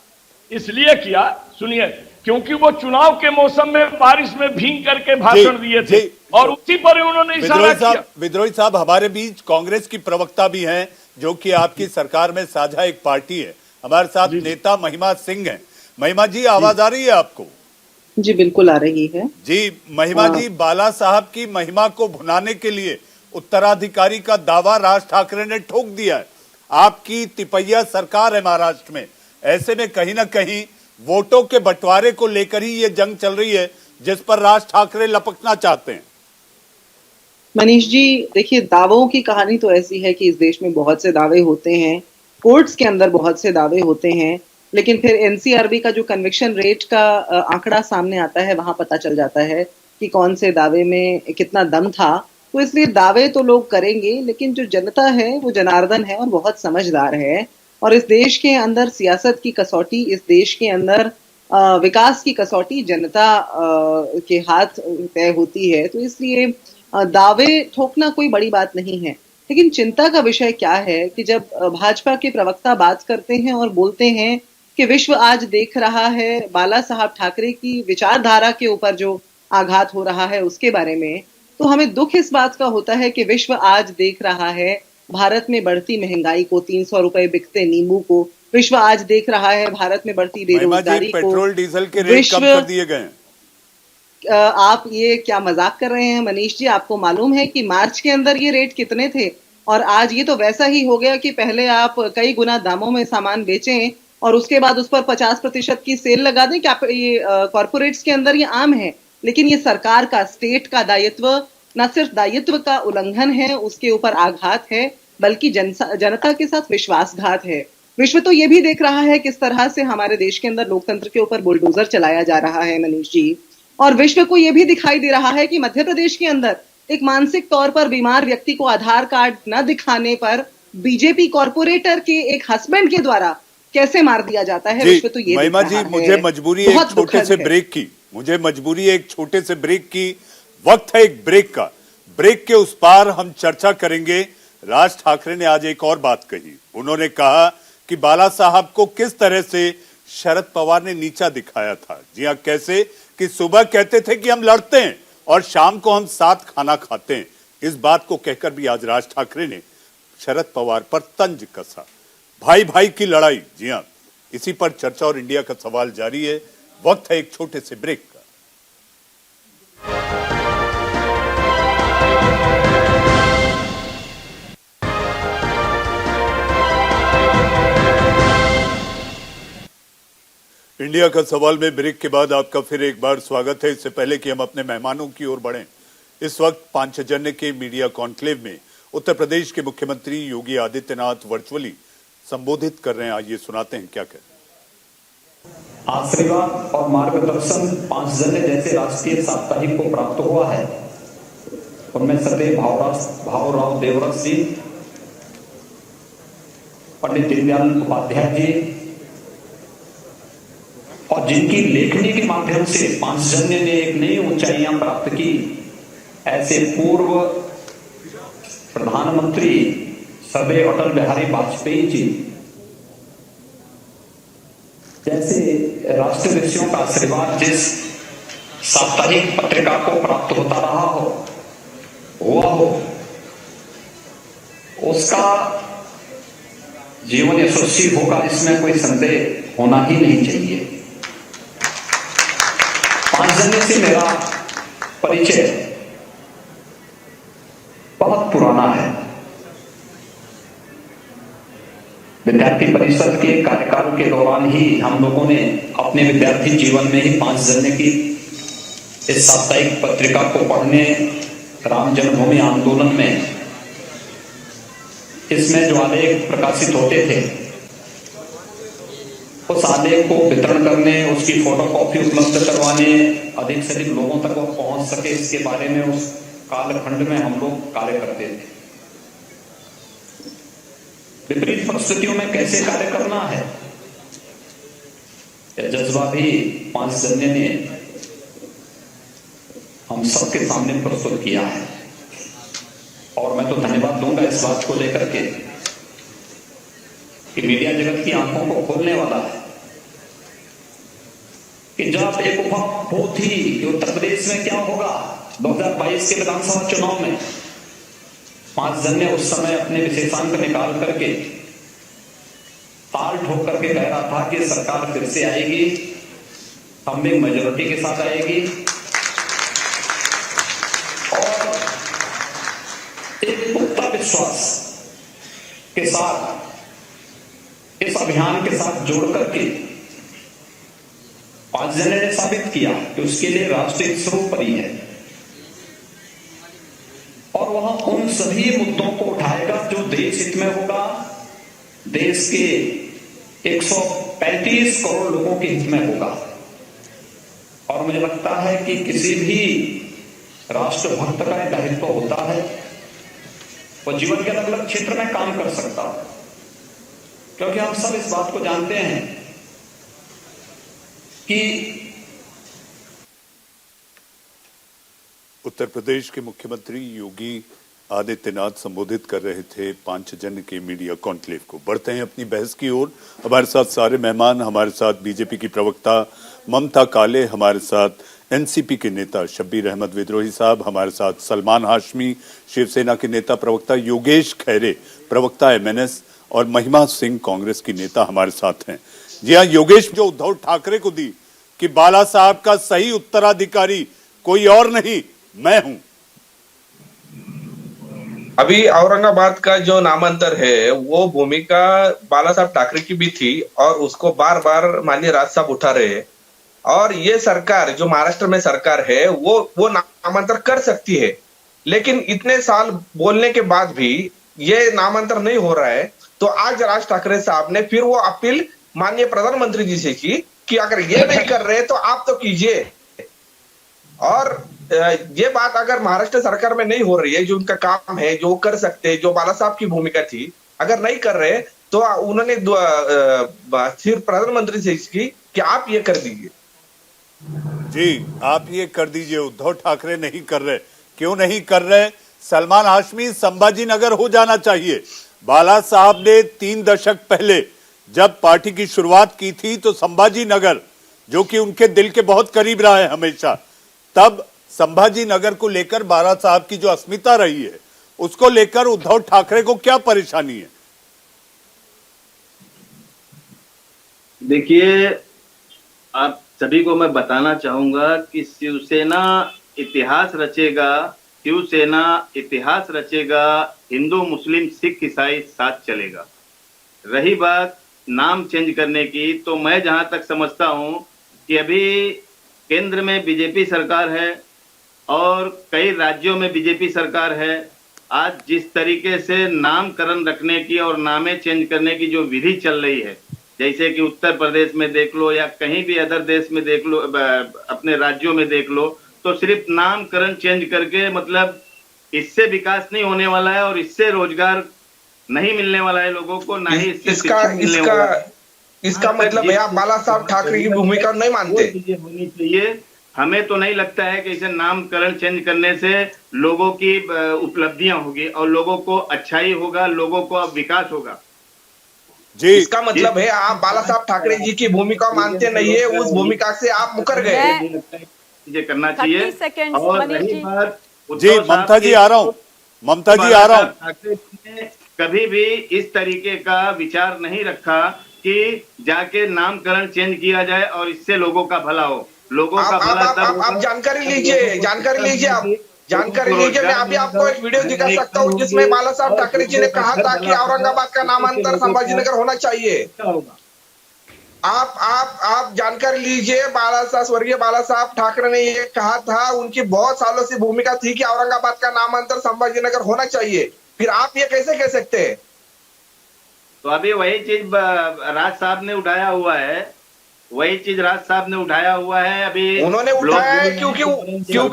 इसलिए किया, सुनिए, क्योंकि वो चुनाव के मौसम में बारिश में भीग करके भाषण दिए थे और उसी पर उन्होंने इशारा किया। विद्रोही साहब, हमारे बीच कांग्रेस की प्रवक्ता भी हैं जो कि आपकी सरकार में साझा एक पार्टी है, हमारे साथ नेता महिमा सिंह हैं। महिमा जी, आवाज आ रही है आपको? जी बिल्कुल आ रही है जी। महिमा जी, बाला साहब की महिमा को भुनाने के लिए उत्तराधिकारी का दावा राज ठाकरे ने ठोक दिया है। आपकी तिपैया सरकार है महाराष्ट्र में, ऐसे में कहीं ना कहीं वोटों के बंटवारे को लेकर ही ये जंग चल रही है जिस पर राज ठाकरे लपकना चाहते हैं। मनीष जी, देखिए, दावों की कहानी तो ऐसी है कि इस देश में बहुत से दावे होते हैं, कोर्ट्स के अंदर बहुत से दावे होते हैं, लेकिन फिर एनसीआरबी का जो कन्विक्शन रेट का आंकड़ा सामने आता है, वहां पता चल जाता है कि कौन से दावे में कितना दम था। तो इसलिए दावे तो लोग करेंगे, लेकिन जो जनता है वो जनार्दन है और बहुत समझदार है, और इस देश के अंदर सियासत की कसौटी, इस देश के अंदर विकास की कसौटी जनता के हाथ तय होती है। तो इसलिए दावे ठोकना कोई बड़ी बात नहीं है। लेकिन चिंता का विषय क्या है कि जब भाजपा के प्रवक्ता बात करते हैं और बोलते हैं कि विश्व आज देख रहा है बाला साहब ठाकरे की विचारधारा के ऊपर जो आघात हो रहा है उसके बारे में, तो हमें दुख इस बात का होता है कि विश्व आज देख रहा है भारत में बढ़ती महंगाई को, 300 रुपए बिकते नींबू को। विश्व आज देख रहा है भारत में बढ़ती बेरोजगारी को। पेट्रोल डीजल के रेट कम कर दिए गए। आप ये क्या मजाक कर रहे हैं मनीष जी? आपको मालूम है कि मार्च के अंदर ये रेट कितने थे, और आज ये तो वैसा ही हो गया कि पहले आप कई गुना दामों में सामान बेचें और उसके बाद उस पर 50% की सेल लगा दें। क्या ये कॉर्पोरेट्स के अंदर ये आम है, लेकिन ये सरकार का, स्टेट का दायित्व न सिर्फ दायित्व का उल्लंघन है, उसके ऊपर आघात है, बल्कि जनता के साथ विश्वासघात है। विश्व तो ये भी देख रहा है किस तरह से हमारे देश के अंदर लोकतंत्र के ऊपर बुलडोजर चलाया जा रहा है मनीष जी, और विश्व को ये भी दिखाई दे रहा है कि मध्य प्रदेश के अंदर एक मानसिक तौर पर बीमार व्यक्ति को आधार कार्ड न दिखाने पर बीजेपी कॉर्पोरेटर के एक हस्बैंड के द्वारा कैसे मार दिया जाता है। विश्व तो ये महिमा देख जी, रहा है। मुझे मजबूरी है एक छोटे से ब्रेक की, मुझे मजबूरी है एक छोटे से ब्रेक की। वक्त है एक ब्रेक का। ब्रेक के उस पार हम चर्चा करेंगे। राज ठाकरे ने आज एक और बात कही। उन्होंने कहा कि बाला साहब को किस तरह से शरद पवार ने नीचा दिखाया था। जी हां, कैसे कि सुबह कहते थे कि हम लड़ते हैं और शाम को हम साथ खाना खाते हैं। इस बात को कहकर भी आज राज ठाकरे ने शरद पवार पर तंज कसा। भाई भाई की लड़ाई, जी हां, इसी पर चर्चा और इंडिया का सवाल जारी है। वक्त है एक छोटे से ब्रेक का। इंडिया का सवाल में ब्रेक के बाद आपका फिर एक बार स्वागत है। इससे पहले कि हम अपने मेहमानों की ओर बढ़ें, इस वक्त पांचजन्य के मीडिया कॉन्क्लेव में उत्तर प्रदेश के मुख्यमंत्री योगी आदित्यनाथ वर्चुअली संबोधित कर रहे हैं। आइए सुनाते हैं क्या कहते हैं। आशीर्वाद और मार्गदर्शन पांचजन्य जैसे राष्ट्रीय साप्ताहिक को प्राप्त हुआ है। उनमें सदैव भावराव देवव्रत जी, पंडित दीनदयाल उपाध्याय जी, और जिनकी लेखनी के माध्यम से पांचजन्य ने एक नई ऊंचाइयां प्राप्त की, ऐसे पूर्व प्रधानमंत्री सर्वे अटल बिहारी वाजपेयी जी जैसे राष्ट्रीय ऋषियों का आशीर्वाद जिस साप्ताहिक पत्रिका को प्राप्त होता रहा हुआ हो, उसका जीवन यशस्वी होगा, इसमें कोई संदेह होना ही नहीं चाहिए। पांचजन्य से मेरा परिचय बहुत पुराना है। विद्यार्थी परिषद के कार्यकाल के दौरान ही हम लोगों ने अपने विद्यार्थी जीवन में ही पांचजन्य की इस साप्ताहिक पत्रिका को पढ़ने, राम जन्मभूमि आंदोलन में इसमें जो आलेख प्रकाशित होते थे, उस आलेख को वितरण करने, उसकी फोटोकॉपी उपलब्ध करवाने, अधिक से अधिक लोगों तक वो पहुंच सके, इसके बारे में उस कालखंड में हम लोग कार्य करते थे। विपरीत परिस्थितियों में कैसे कार्य करना है, यह जज्बा भी पांचजन्य ने हम सबके सामने प्रस्तुत किया है। और मैं तो धन्यवाद दूंगा इस बात को लेकर के कि मीडिया जगत की आंखों को खोलने वाला है कि जब एक उपभोग थी कि उत्तर प्रदेश में क्या होगा 2022 के विधानसभा चुनाव में, पांचजन्य उस समय अपने विशेषांक निकाल करके ताल ठोक करके कह रहा था कि सरकार फिर से आएगी, हम एक मेजोरिटी के साथ आएगी, और एक पुख्ता विश्वास के साथ इस अभियान के साथ जोड़ करके पांचजन्य ने साबित किया कि उसके लिए राष्ट्रीय सर्वोपरि है और वह उन सभी मुद्दों को उठाएगा जो देश हित में होगा, देश के 135 करोड़ लोगों के हित में होगा। और मुझे लगता है कि किसी भी राष्ट्रभक्त का दायित्व होता है, वो जीवन के अलग अलग क्षेत्र में काम कर सकता है, क्योंकि हम सब इस बात को जानते हैं कि उत्तर प्रदेश के मुख्यमंत्री योगी आदित्यनाथ संबोधित कर रहे थे पांचजन्य के मीडिया कॉन्क्लेव को। बढ़ते हैं अपनी बहस की ओर। हमारे साथ सारे मेहमान, हमारे साथ बीजेपी की प्रवक्ता ममता काले, हमारे साथ एनसीपी के नेता शब्बीर अहमद विद्रोही साहब, हमारे साथ सलमान हाशमी शिवसेना के नेता प्रवक्ता, योगेश खैरे प्रवक्ता एमएनएस, और महिमा सिंह कांग्रेस की नेता हमारे साथ हैं। जी हाँ, योगेश, जो उद्धव ठाकरे को दी कि बाला साहब का सही उत्तराधिकारी कोई और नहीं, मैं हूं। अभी औरंगाबाद का जो नामांतर है वो भूमिका बाला साहब ठाकरे की भी थी और उसको बार बार माननीय राज साहब उठा रहे हैं। और ये सरकार जो महाराष्ट्र में सरकार है वो नामांतर कर सकती है, लेकिन इतने साल बोलने के बाद भी ये नामांतर नहीं हो रहा है, तो आज राज ठाकरे साहब ने फिर वो अपील माननीय प्रधानमंत्री जी से की कि अगर ये नहीं कर रहे तो आप तो कीजिए। और ये बात अगर महाराष्ट्र सरकार में नहीं हो रही है, जो उनका काम है, जो कर सकते, जो बाला साहब की भूमिका थी, अगर नहीं कर रहे तो उन्होंने फिर प्रधानमंत्री से की कि आप ये कर दीजिए। जी, आप ये कर दीजिए। उद्धव ठाकरे नहीं कर रहे, क्यों नहीं कर रहे? सलमान हाशमी संभाजी नगर हो जाना चाहिए। बाला साहब ने 3 दशक पहले जब पार्टी की शुरुआत की थी तो संभाजी नगर, जो कि उनके दिल के बहुत करीब रहा है हमेशा, तब संभाजी नगर को लेकर बाला साहब की जो अस्मिता रही है, उसको लेकर उद्धव ठाकरे को क्या परेशानी है? देखिए, आप सभी को मैं बताना चाहूंगा कि शिवसेना इतिहास रचेगा, शिवसेना इतिहास रचेगा, हिंदू मुस्लिम सिख ईसाई साथ चलेगा। रही बात नाम चेंज करने की, तो मैं जहां तक समझता हूं कि अभी केंद्र में बीजेपी सरकार है और कई राज्यों में बीजेपी सरकार है। आज जिस तरीके से नामकरण रखने की और नामे चेंज करने की जो विधि चल रही है, जैसे कि उत्तर प्रदेश में देख लो या कहीं भी अदर देश में देख लो, अपने राज्यों में देख लो, तो सिर्फ नामकरण चेंज करके मतलब इससे विकास नहीं होने वाला है और इससे रोजगार नहीं मिलने वाला है लोगों को, ना ही इससे शिक्षा मिलने वाला है। इसका मतलब है आप बाला साहब ठाकरे की भूमिका नहीं मानते? चीजें होनी चाहिए। हमें तो नहीं लगता है कि इसे नामकरण चेंज करने से लोगों की उपलब्धियां होगी और लोगों को अच्छाई होगा, लोगों को अब विकास होगा। जी, इसका मतलब है आप बाला साहब ठाकरे जी की भूमिका मानते नहीं है, उस भूमिका से आप मुकर गए। ये करना चाहिए। और रही बात जी, ममता जी आ रहा हूँ, ममता जी आ रहा हूँ। ठाकरे जी ने कभी भी इस तरीके का विचार नहीं रखा कि जाके नामकरण चेंज किया जाए और इससे लोगों का भला हो। लोगों का भला तब आप जानकारी लीजिए, जानकारी लीजिए, आप जानकारी लीजिए। मैं अभी आपको एक वीडियो दिखा सकता हूँ जिसमें बाला साहब ठाकरे जी ने कहा था कि औरंगाबाद का नामांतर संभाजीनगर होना चाहिए। आप जानकारी लीजिए। बाला साहब, स्वर्गीय बाला साहब ठाकरे ने ये कहा था, उनकी बहुत सालों से भूमिका थी कि औरंगाबाद का नामांतर संभाजीनगर होना चाहिए। फिर आप ये कैसे कह सकते हैं? तो अभी वही चीज राज साहब ने उठाया हुआ है, वही चीज राज साहब ने उठाया हुआ है। अभी उन्होंने उठाया है क्योंकि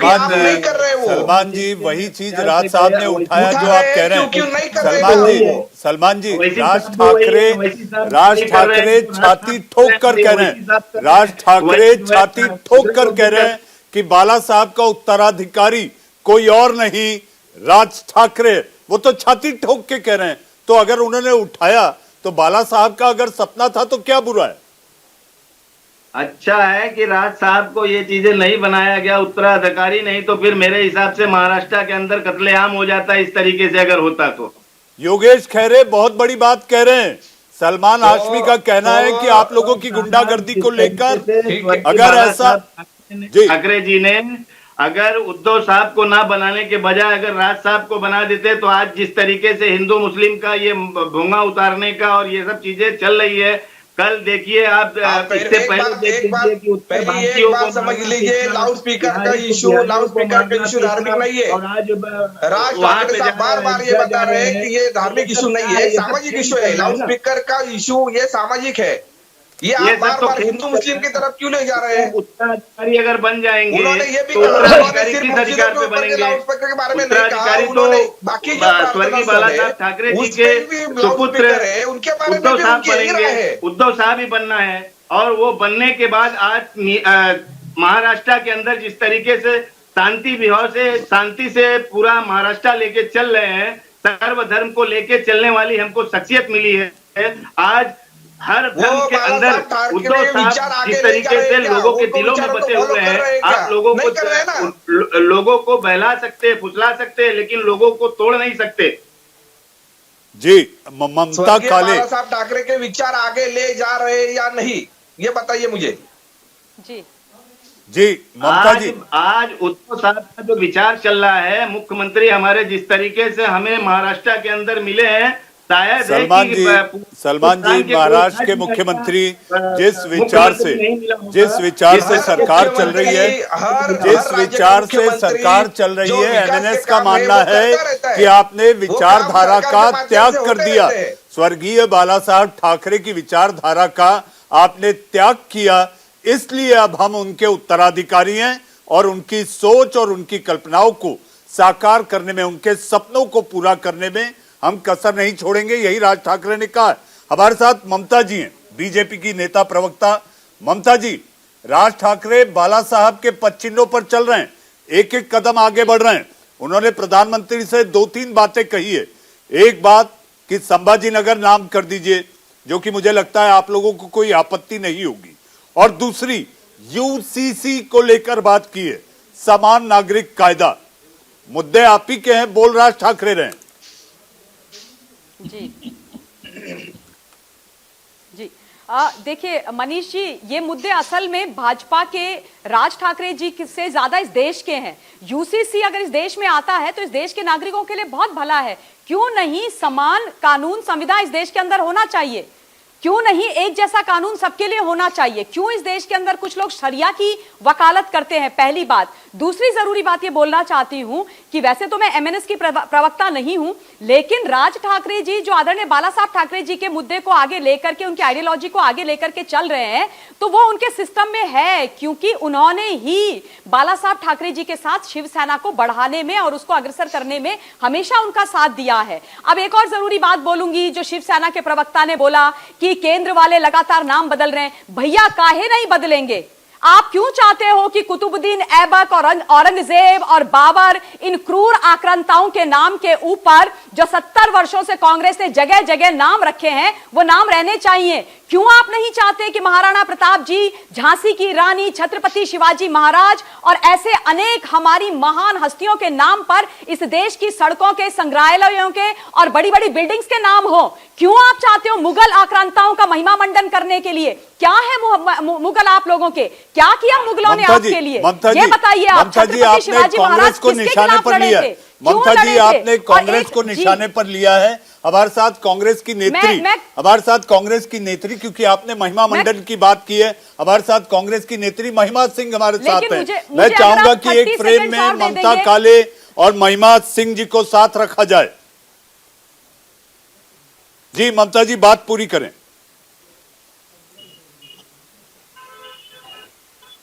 आप नहीं कर रहे हो। सलमान जी, वही चीज राज साहब ने उठाया जो आप कह रहे हैं। सलमान जी, राज ठाकरे छाती ठोक कर कह रहे हैं, राज ठाकरे छाती ठोक कर कह रहे हैं कि बाला साहब का उत्तराधिकारी कोई और नहीं, राज ठाकरे। वो तो छाती ठोक के कह रहे हैं। तो अगर उन्होंने उठाया तो बाला साहब का अगर सपना था तो क्या बुरा है? अच्छा है कि राज साहब को ये चीजें नहीं बनाया गया उत्तराधिकारी, नहीं तो फिर मेरे हिसाब से महाराष्ट्र के अंदर कत्लेआम हो जाता इस तरीके से अगर होता तो। योगेश खैरे बहुत बड़ी बात कह रहे हैं। सलमान हाशमी का कहना है कि आप लोगों की गुंडागर्दी को लेकर अगर ऐसा ठाकरे जी ने अगर उद्धव साहब को ना बनाने के बजाय अगर राज साहब को बना देते तो आज जिस तरीके से हिंदू मुस्लिम का ये भूंगा उतारने का और ये सब चीजें चल रही है, कल देखिए आप इससे पहले एक बात समझ लीजिए, लाउड स्पीकर का इशू धार्मिक नहीं है। और आज राज ठाकरे साहब बार बार ये बता रहे हैं कि ये धार्मिक इशू नहीं है, सामाजिक इशू है। लाउड स्पीकर का इशू ये सामाजिक है। ये आप बार बार हिंदू मुस्लिम की तरफ क्यों ले जा रहे हैं? उत्तराधिकारी अगर बन जाएंगे, उन्होंने ये भी तो उत्तराधिकारी किस अधिकार पे बनेंगे? उत्तराधिकारी तो स्वर्गीय बाला साहब ठाकरे जी के सुपुत्र उद्धव साहब बनेंगे, उद्धव साहब ही बनना है। और वो बनने के बाद आज महाराष्ट्र के अंदर जिस तरीके से शांति विहार से शांति से पूरा महाराष्ट्र लेके चल रहे हैं, सर्वधर्म को लेके चलने वाली हमको शख्सियत मिली है। आज हर धर्म के अंदर उद्धव साहब जिस तरीके से लोगों के दिलों में बसे हुए हैं, आप लोगों को बहला सकते, फुसला सकते, लेकिन लोगों को तोड़ नहीं सकते। जी, ममता काले बाला साहब ठाकरे के विचार आगे ले जा रहे या नहीं, ये बताइए मुझे। जी, ममता जी, आज उद्धव साहब का जो विचार चल रहा है, मुख्यमंत्री हमारे जिस तरीके से हमें महाराष्ट्र के अंदर मिले हैं, शायद सलमान जी महाराष्ट्र के मुख्यमंत्री जिस विचार से सरकार चल रही है, एमएनएस का मानना है कि आपने विचारधारा का त्याग कर दिया। स्वर्गीय बाला साहब ठाकरे की विचारधारा का आपने त्याग किया, इसलिए अब हम उनके उत्तराधिकारी हैं और उनकी सोच और उनकी कल्पनाओं को साकार करने में, उनके सपनों को पूरा करने में हम कसर नहीं छोड़ेंगे, यही राज ठाकरे ने कहा। हमारे साथ ममता जी हैं, बीजेपी की नेता प्रवक्ता। ममता जी, राज ठाकरे बाला साहब के पद चिन्हों पर चल रहे हैं, एक एक कदम आगे बढ़ रहे हैं। उन्होंने प्रधानमंत्री से 2-3 बातें कही है। एक बात कि संभाजी नगर नाम कर दीजिए, जो कि मुझे लगता है आप लोगों को कोई आपत्ति नहीं होगी, और दूसरी यूसीसी को लेकर बात की है, समान नागरिक कायदा। मुद्दे आप ही के हैं, बोल राज ठाकरे रहे। जी जी देखिए मनीष जी, ये मुद्दे असल में भाजपा के राज ठाकरे जी से ज्यादा इस देश के हैं। यूसीसी अगर इस देश में आता है तो इस देश के नागरिकों के लिए बहुत भला है। क्यों नहीं समान कानून संविदा इस देश के अंदर होना चाहिए? क्यों नहीं एक जैसा कानून सबके लिए होना चाहिए? क्यों इस देश के अंदर कुछ लोग शरिया की वकालत करते हैं? पहली बात। दूसरी जरूरी बात ये बोलना चाहती हूं कि वैसे तो मैं एमएनएस की प्रवक्ता नहीं हूं, लेकिन राज ठाकरे जी जो आदरणीय बाला साहब ठाकरे जी के मुद्दे को आगे लेकर के, उनकी आइडियोलॉजी को आगे लेकर के चल रहे हैं, तो वो उनके सिस्टम में है, क्योंकि उन्होंने ही बाला साहब ठाकरे जी के साथ शिवसेना को बढ़ाने में और उसको अग्रसर करने में हमेशा उनका साथ दिया है। अब एक और जरूरी बात बोलूंगी, जो शिवसेना के प्रवक्ता ने बोला कि केंद्र वाले लगातार नाम बदल रहे हैं। भैया काहे नहीं बदलेंगे? आप क्यों चाहते हो कि कुतुबुद्दीन ऐबक और औरंगजेब और बाबर, इन क्रूर आक्रांताओं के नाम के ऊपर जो 70 वर्षों से कांग्रेस ने जगह जगह नाम रखे हैं, वो नाम रहने चाहिए? क्यों आप नहीं चाहते कि महाराणा प्रताप जी, झांसी की रानी, छत्रपति शिवाजी महाराज और ऐसे अनेक हमारी महान हस्तियों के नाम पर इस देश की सड़कों के, संग्रहालयों के और बड़ी बड़ी बिल्डिंग्स के नाम हो? क्यों आप चाहते हो मुगल आक्रांताओं का महिमा मंडन करने के लिए? क्या है मुगल आप लोगों के? क्या किया मुगलों ने आपके लिए? ये बताइए आप। छत्रपति शिवाजी महाराज किसके खिलाफ लड़े थे? ममता जी, आपने कांग्रेस को निशाने पर लिया है। हमारे साथ कांग्रेस की नेत्री, क्योंकि आपने महिमा मंडन की बात की है, हमारे साथ कांग्रेस की नेत्री महिमा सिंह हमारे साथ हैं। मैं चाहूंगा कि एक फ्रेम में ममता काले और महिमा सिंह जी को साथ रखा जाए। जी ममता जी, बात पूरी करें।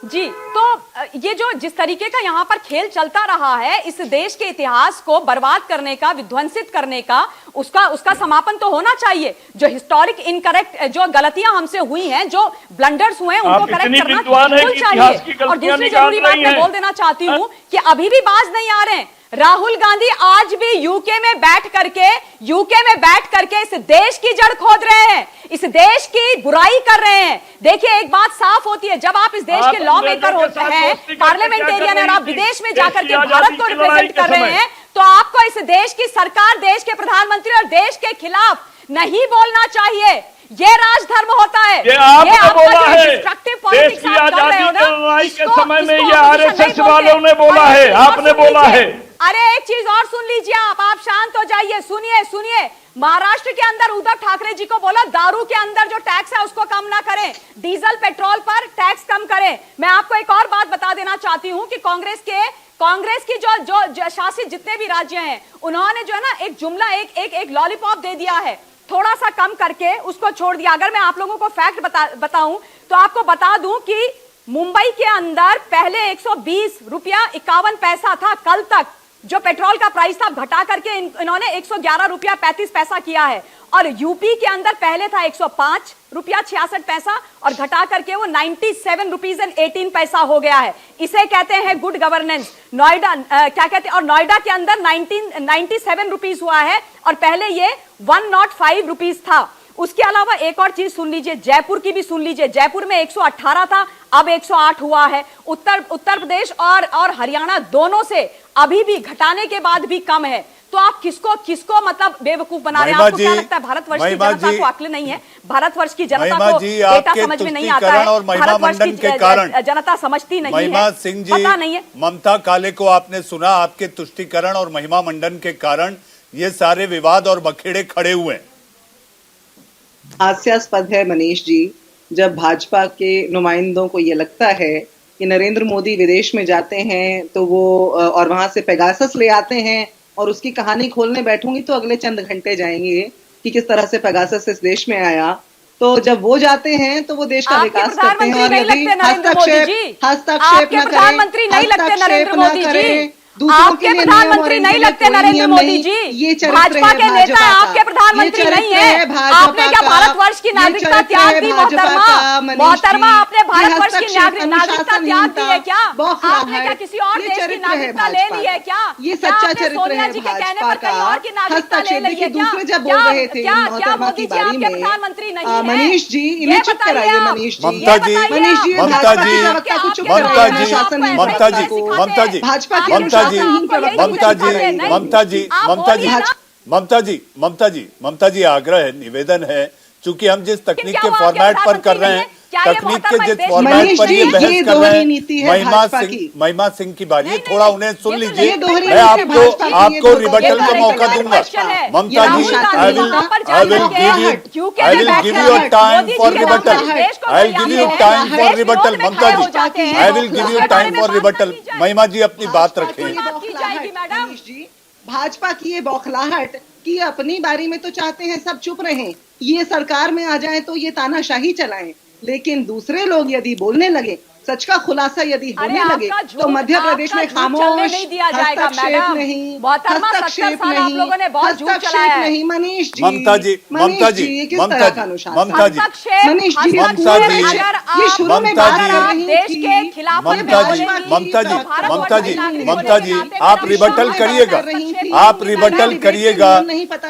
जी, तो ये जो जिस तरीके का यहाँ पर खेल चलता रहा है, इस देश के इतिहास को बर्बाद करने का, विध्वंसित करने का, उसका समापन तो होना चाहिए। जो हिस्टोरिक इनकरेक्ट, जो गलतियां हमसे हुई हैं, जो ब्लंडर्स हुए हैं, उनको करेक्ट करना बिल्कुल चाहिए। और दूसरी जरूरी बात मैं बोल देना चाहती हूँ कि अभी भी बाज नहीं आ रहे हैं। राहुल गांधी आज भी यूके में बैठ करके इस देश की जड़ खोद रहे हैं, इस देश की बुराई कर रहे हैं। देखिए, एक बात साफ होती है, जब आप इस देश के लॉ मेकर होते हैं, पार्लियामेंटेरियन, और आप विदेश में जाकर के भारत को रिप्रेजेंट कर रहे हैं, तो आपको इस देश की सरकार, देश के प्रधानमंत्री और देश के खिलाफ नहीं बोलना चाहिए। ये राजधर्म होता है। ये आपने बोला है, देश की आजादी की लड़ाई के समय में ये आरएसएस वालों ने बोला है, आपने बोला है। अरे एक चीज और सुन लीजिए, आप शांत हो जाइए। सुनिए, महाराष्ट्र के अंदर उद्धव ठाकरे जी को बोला दारू के अंदर जो टैक्स है उसको कम ना करें, डीजल पेट्रोल पर टैक्स कम करें। मैं आपको एक और बात बता देना चाहती हूं कि कांग्रेस की जो शासित जितने भी राज्य हैं, उन्होंने जो है ना एक जुमला, एक लॉलीपॉप दे दिया है, थोड़ा सा कम करके उसको छोड़ दिया। अगर मैं आप लोगों को फैक्ट बताऊं तो आपको बता दूं कि मुंबई के अंदर पहले 120 रुपया 51 पैसा था, कल तक जो पेट्रोल का प्राइस था, घटा करके इन्होंने 111 रुपया 35 पैसा किया है। और यूपी के अंदर पहले था 105 रुपया 66 पैसा और घटा करके वो 97 रुपीज एंड 18 पैसा हो गया है। इसे कहते हैं गुड गवर्नेंस। नोएडा क्या कहते हैं, और नोएडा के अंदर 97 रुपीज हुआ है और पहले ये 105 रुपीज था। उसके अलावा एक और चीज सुन लीजिए, जयपुर की भी सुन लीजिए। जयपुर में 118 था, अब 108 हुआ है। उत्तर प्रदेश और हरियाणा दोनों से अभी भी घटाने के बाद भी कम है। तो आप किसको मतलब बेवकूफ बना रहे हैं? आपको क्या लगता है भारतवर्ष की जनता को अक्ल नहीं है? भारतवर्ष की जनता को डेटा समझ में नहीं आता है? भारतवर्ष की जनता समझती नहीं है, पता नहीं है। ममता काले को आपने सुना, आपके तुष्टीकरण और महिमा मंडन के कारण ये सारे विवाद और बखेड़े खड़े हुए हैं। हास्यास्पद है मनीष जी, जब भाजपा के नुमाइंदों को ये लगता है कि नरेंद्र मोदी विदेश में जाते हैं तो वो और वहां से पेगासस ले आते हैं और उसकी कहानी खोलने बैठूंगी तो अगले चंद घंटे जाएंगे कि किस तरह से पेगासस इस देश में आया। तो जब वो जाते हैं तो वो देश का विकास करते हैं और यदि हस्तक्षेप न प्रधानमंत्री नहीं लगते नरेंद्र मोदी जी, आपके प्रधानमंत्री नहीं लगते नरेंद्र मोदी जी, ये भाजपा के नेता आपके प्रधानमंत्री नहीं है। आपने क्या भारतवर्ष की नागरिकता त्याग दी मोहतरमा, आपने भारतवर्ष की नागरिकता त्याग दी है क्या? आपने क्या किसी और देश की नागरिकता ले ली है क्या? ये सच्चा चरित्र है जी के कहने पर कहीं और की नागरिकता ले ली है क्या? दूसरे जब बोल रहे थे मोहतरमा की बारी में, प्रधानमंत्री नहीं है मनीष जी इन्हें चुप कराइए। मनीष जी, ममता जी, मनीष जी, ममता जी, भाजपा को चुप ममता कराइए। जी, शासन नहीं ममता जी, करता ममता जी, भाजपा की ममता जी, ममता जी, नहीं, ममता जी, आप ममता जी, बोलिए ना। ममता जी, ममता जी, ममता जी, आग्रह है, निवेदन है, चूंकि हम जिस तकनीक क्या के वो आपके फॉर्मेट पर कर रहे हैं, क्या ये तकनीक के मोहतरमा जिस देश- फॉर्मेट मनीष पर ये जी, बहस ये कर रहे दोहरी हैं, नीति है भाजपा की। महिमा सिंह की बारी है, नहीं, थोड़ा नहीं, उन्हें सुन ये तो लीजिए, ये दोहरी मैं नीति है आपको भाजपा की, ये आपको तो रिबटल का दोहरी मौका नीति है दूंगा। क्वेश्चन है। ममता ये जी, राहुल गांधी I will वहाँ पर give you, क्योंकि I will मैं give you a बैठे time मोदी for जी के rebuttal. देश को I will give you बढ़िया time है। for देश rebuttal. विरोध में ममता खड़े हो जी, जाते हैं। I will give you time for rebuttal. महिमा जी अपनी बात रखें। बात की जाएगी मैडम। मनीष जी, भाजपा की ये बौखलाहट कि अपनी बारी में तो चाहते हैं सब चुप रहें, ये सरकार में आ जाए तो ये तानाशाही चलाएं, लेकिन दूसरे लोग यदि बोलने लगे, सच का खुलासा यदि होने लगे तो मध्य प्रदेश में खामोश, नहीं दिया जाएगा हस्तक्षेप मैडम। नहीं, मोहतरमा 70 हस्तक्षेप साल आप लोगों ने बहुत झूठ हस्तक्षेप चलाया है। नहीं। मनीष जी, ममता जी, ममता जी, ये किस ममता तरह जी, का अनुशासन? ममता जी, मनीष जी, ममता जी, ये शुरू में ममता बात जी, कर रही देश थी, के खिलाफ ममता जी, ममता जी, ममता जी, ममता जी, आप रिबटल करिएगा, आप रिबटल करिएगा,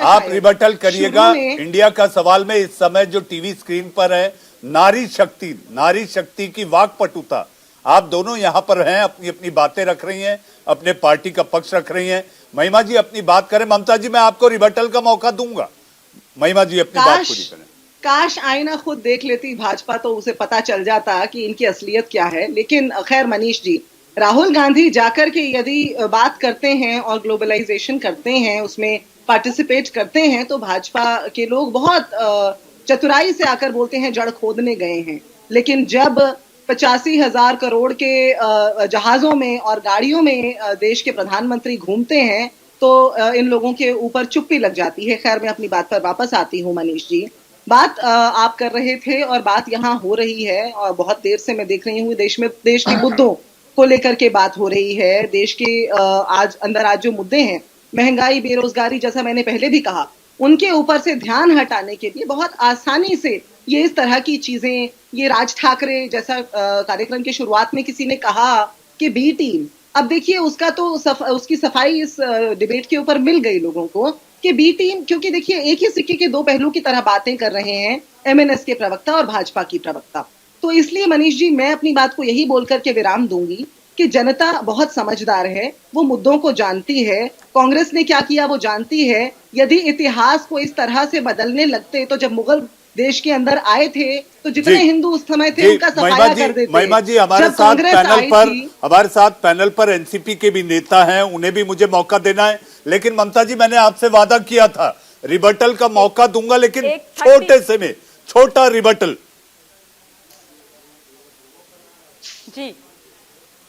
आप रिबटल करिएगा। इंडिया का सवाल में इस समय जो टीवी स्क्रीन पर है, नारी शक्ति की वाकपटुता, आप दोनों यहाँ पर हैं, अपनी अपनी बातें रख रही हैं, अपने पार्टी का पक्ष रख रही हैं। महिमा जी अपनी बात करें, ममता जी मैं आपको रिबटल का मौका दूंगा। महिमा जी अपनी बात पूरी करें। काश आईना खुद देख लेती भाजपा तो उसे पता चल जाता कि इनकी असलियत क्या है। लेकिन खैर मनीष जी, राहुल गांधी जाकर के यदि बात करते हैं और ग्लोबलाइजेशन करते हैं, उसमें पार्टिसिपेट करते हैं, तो भाजपा के लोग बहुत चतुराई से आकर बोलते हैं जड़ खोदने गए हैं। लेकिन जब 85,000 करोड़ के जहाजों में और गाड़ियों में देश के प्रधानमंत्री घूमते हैं तो इन लोगों के ऊपर चुप्पी लग जाती है। खैर मैं अपनी बात पर वापस आती हूँ मनीष जी। बात आप कर रहे थे और बात यहाँ हो रही है और बहुत देर से मैं देख रही हूँ देश के मुद्दों को लेकर के बात हो रही है। देश के आज जो मुद्दे हैं, महंगाई, बेरोजगारी, जैसा मैंने पहले भी कहा, उनके ऊपर से ध्यान हटाने के लिए बहुत आसानी से ये इस तरह की चीजें, ये राज ठाकरे जैसा कार्यक्रम की शुरुआत में किसी ने कहा कि बी टीम, अब देखिए उसका तो उसकी सफाई इस डिबेट के ऊपर मिल गई लोगों को कि बी टीम, क्योंकि देखिए एक ही सिक्के के दो पहलू की तरह बातें कर रहे हैं एमएनएस के प्रवक्ता और भाजपा की प्रवक्ता। तो इसलिए मनीष जी मैं अपनी बात को यही बोलकर के विराम दूंगी कि जनता बहुत समझदार है, वो मुद्दों को जानती है। कांग्रेस ने क्या किया वो जानती है। यदि इतिहास को इस तरह से बदलने लगते तो जब मुगल देश के अंदर आए थे तो जितने हिंदू उस समय थे उनका सफाया कर देते। महिमा जी हमारे साथ पैनल पर एनसीपी के भी नेता हैं, उन्हें भी मुझे मौका देना है। लेकिन ममता जी मैंने आपसे वादा किया था रिबटल का मौका दूंगा, लेकिन छोटे से में छोटा रिबटल।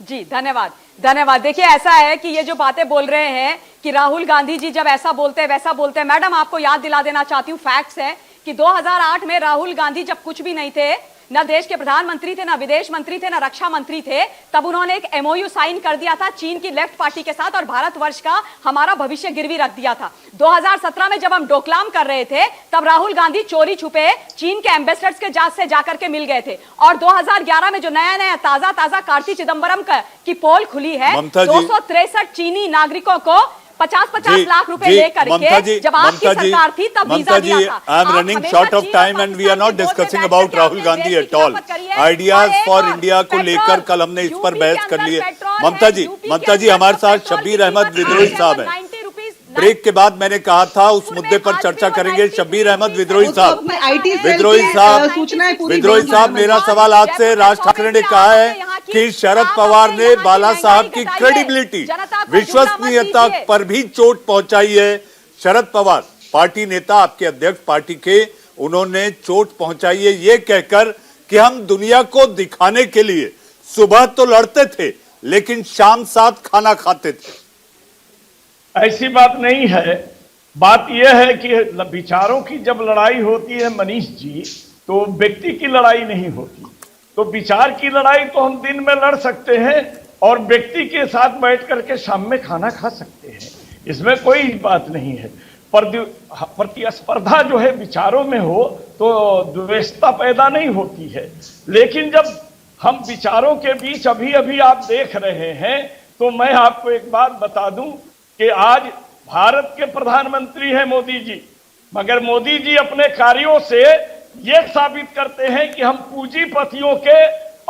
जी धन्यवाद। देखिए ऐसा है कि ये जो बातें बोल रहे हैं कि राहुल गांधी जी जब ऐसा बोलते हैं वैसा बोलते हैं, मैडम आपको याद दिला देना चाहती हूँ, फैक्ट्स है कि 2008 में राहुल गांधी जब कुछ भी नहीं थे, ना देश के प्रधानमंत्री थे, ना विदेश मंत्री थे, ना रक्षा मंत्री थे, तब उन्होंने एक एमओयू साइन कर दिया था चीन की लेफ्ट पार्टी के साथ और भारतवर्ष का हमारा भविष्य गिरवी रख दिया था। 2017 में जब हम डोकलाम कर रहे थे तब राहुल गांधी चोरी छुपे चीन के एम्बेसडर्स के जांच से जाकर के मिल गए थे। और 2011 में जो नया ताजा कार्ति चिदम्बरम की पोल खुली है, 263 चीनी नागरिकों को 50-50 लाख रुपए लेकर के जब आपकी सरकार थी तब वीजा दिया था। I am running short of time and we are not discussing about Rahul Gandhi at all. Ideas for India को लेकर कल हमने इस पर बहस कर ली है। ममता जी हमारे साथ शब्बीर अहमद विद्रोही साहब हैं। ब्रेक के बाद मैंने कहा था उस मुद्दे पर चर्चा करेंगे। शब्बीर अहमद विद्रोही साहब, मेरा सवाल आपसे, राज ठाकरे ने कहा है कि शरद पवार ने बाला साहब की क्रेडिबिलिटी, विश्वसनीयता पर भी चोट पहुंचाई है। शरद पवार पार्टी नेता, आपके अध्यक्ष पार्टी के, उन्होंने चोट पहुंचाई है ये कहकर कि हम दुनिया को दिखाने के लिए सुबह तो लड़ते थे लेकिन शाम साथ खाना खाते थे। ऐसी बात नहीं है। बात यह है कि विचारों की जब लड़ाई होती है मनीष जी, तो व्यक्ति की लड़ाई नहीं होती। तो विचार की लड़ाई तो हम दिन में लड़ सकते हैं और व्यक्ति के साथ बैठ करके शाम में खाना खा सकते हैं, इसमें कोई बात नहीं है। प्रतिस्पर्धा जो है विचारों में हो तो द्वेषता पैदा नहीं होती है। लेकिन जब हम विचारों के बीच अभी अभी आप देख रहे हैं, तो मैं आपको एक बात बता दूं कि आज भारत के प्रधानमंत्री हैं मोदी जी, मगर मोदी जी अपने कार्यों से ये साबित करते हैं कि हम पूंजीपतियों के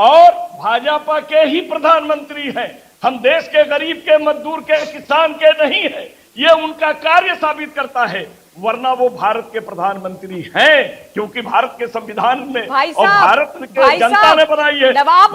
और भाजपा के ही प्रधानमंत्री हैं, हम देश के गरीब के, मजदूर के, किसान के नहीं है। ये उनका कार्य साबित करता है, वरना वो भारत के प्रधानमंत्री हैं, क्योंकि भारत के संविधान में और भारत के जनता ने बनाई है। नवाब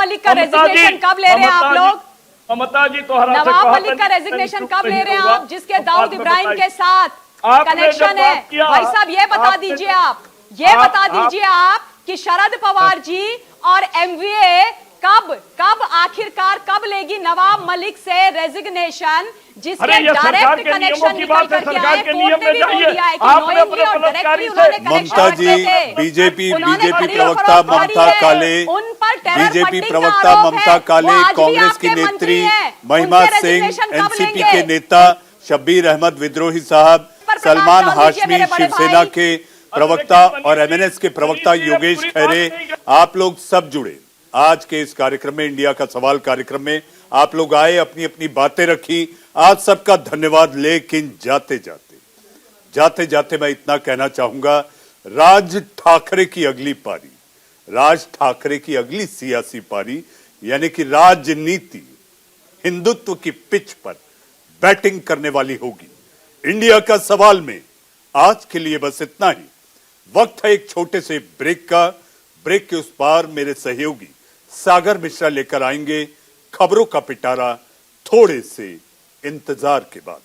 मलिक का रेजिग्नेशन कब ले रहे हैं आप लोग? ममता जी तो नवाब मलिक का रेजिग्नेशन कब ले रहे हैं आप, जिसके दाऊद इब्राहिम के साथ कनेक्शन है? भाई साहब ये बता दीजिए आप, ये बता दीजिए आप कि शरद पवार जी और एमवीए कब आखिरकार कब लेगी नवाब मलिक से रेजिग्नेशन, जिसके डायरेक्ट कनेक्शन निकल करके आए, कोर्ट ने भी बोल दिया है कि नोएंगली और डायरेक्टली उन्होंने ममता जी, बीजेपी प्रवक्ता ममता काले, बीजेपी प्रवक्ता ममता काले, कांग्रेस की नेत्री महिमा सिंह, एनसीपी के नेता शब्बीर अहमद विद्रोही साहब, सलमान हाशमी शिवसेना के प्रवक्ता और एमएनएस के प्रवक्ता योगेश खैरे, आप लोग सब जुड़े आज के इस कार्यक्रम में, इंडिया का सवाल कार्यक्रम में आप लोग आए, अपनी अपनी बातें रखी। आज सबका धन्यवाद। लेकिन जाते जाते मैं इतना कहना चाहूंगा, राज ठाकरे की अगली पारी, राज ठाकरे की अगली सियासी पारी यानी कि राजनीति हिंदुत्व की पिच पर बैटिंग करने वाली होगी। इंडिया का सवाल में आज के लिए बस इतना ही। वक्त है एक छोटे से ब्रेक का। ब्रेक के उस पार मेरे सहयोगी सागर मिश्रा लेकर आएंगे खबरों का पिटारा थोड़े से इंतजार के बाद।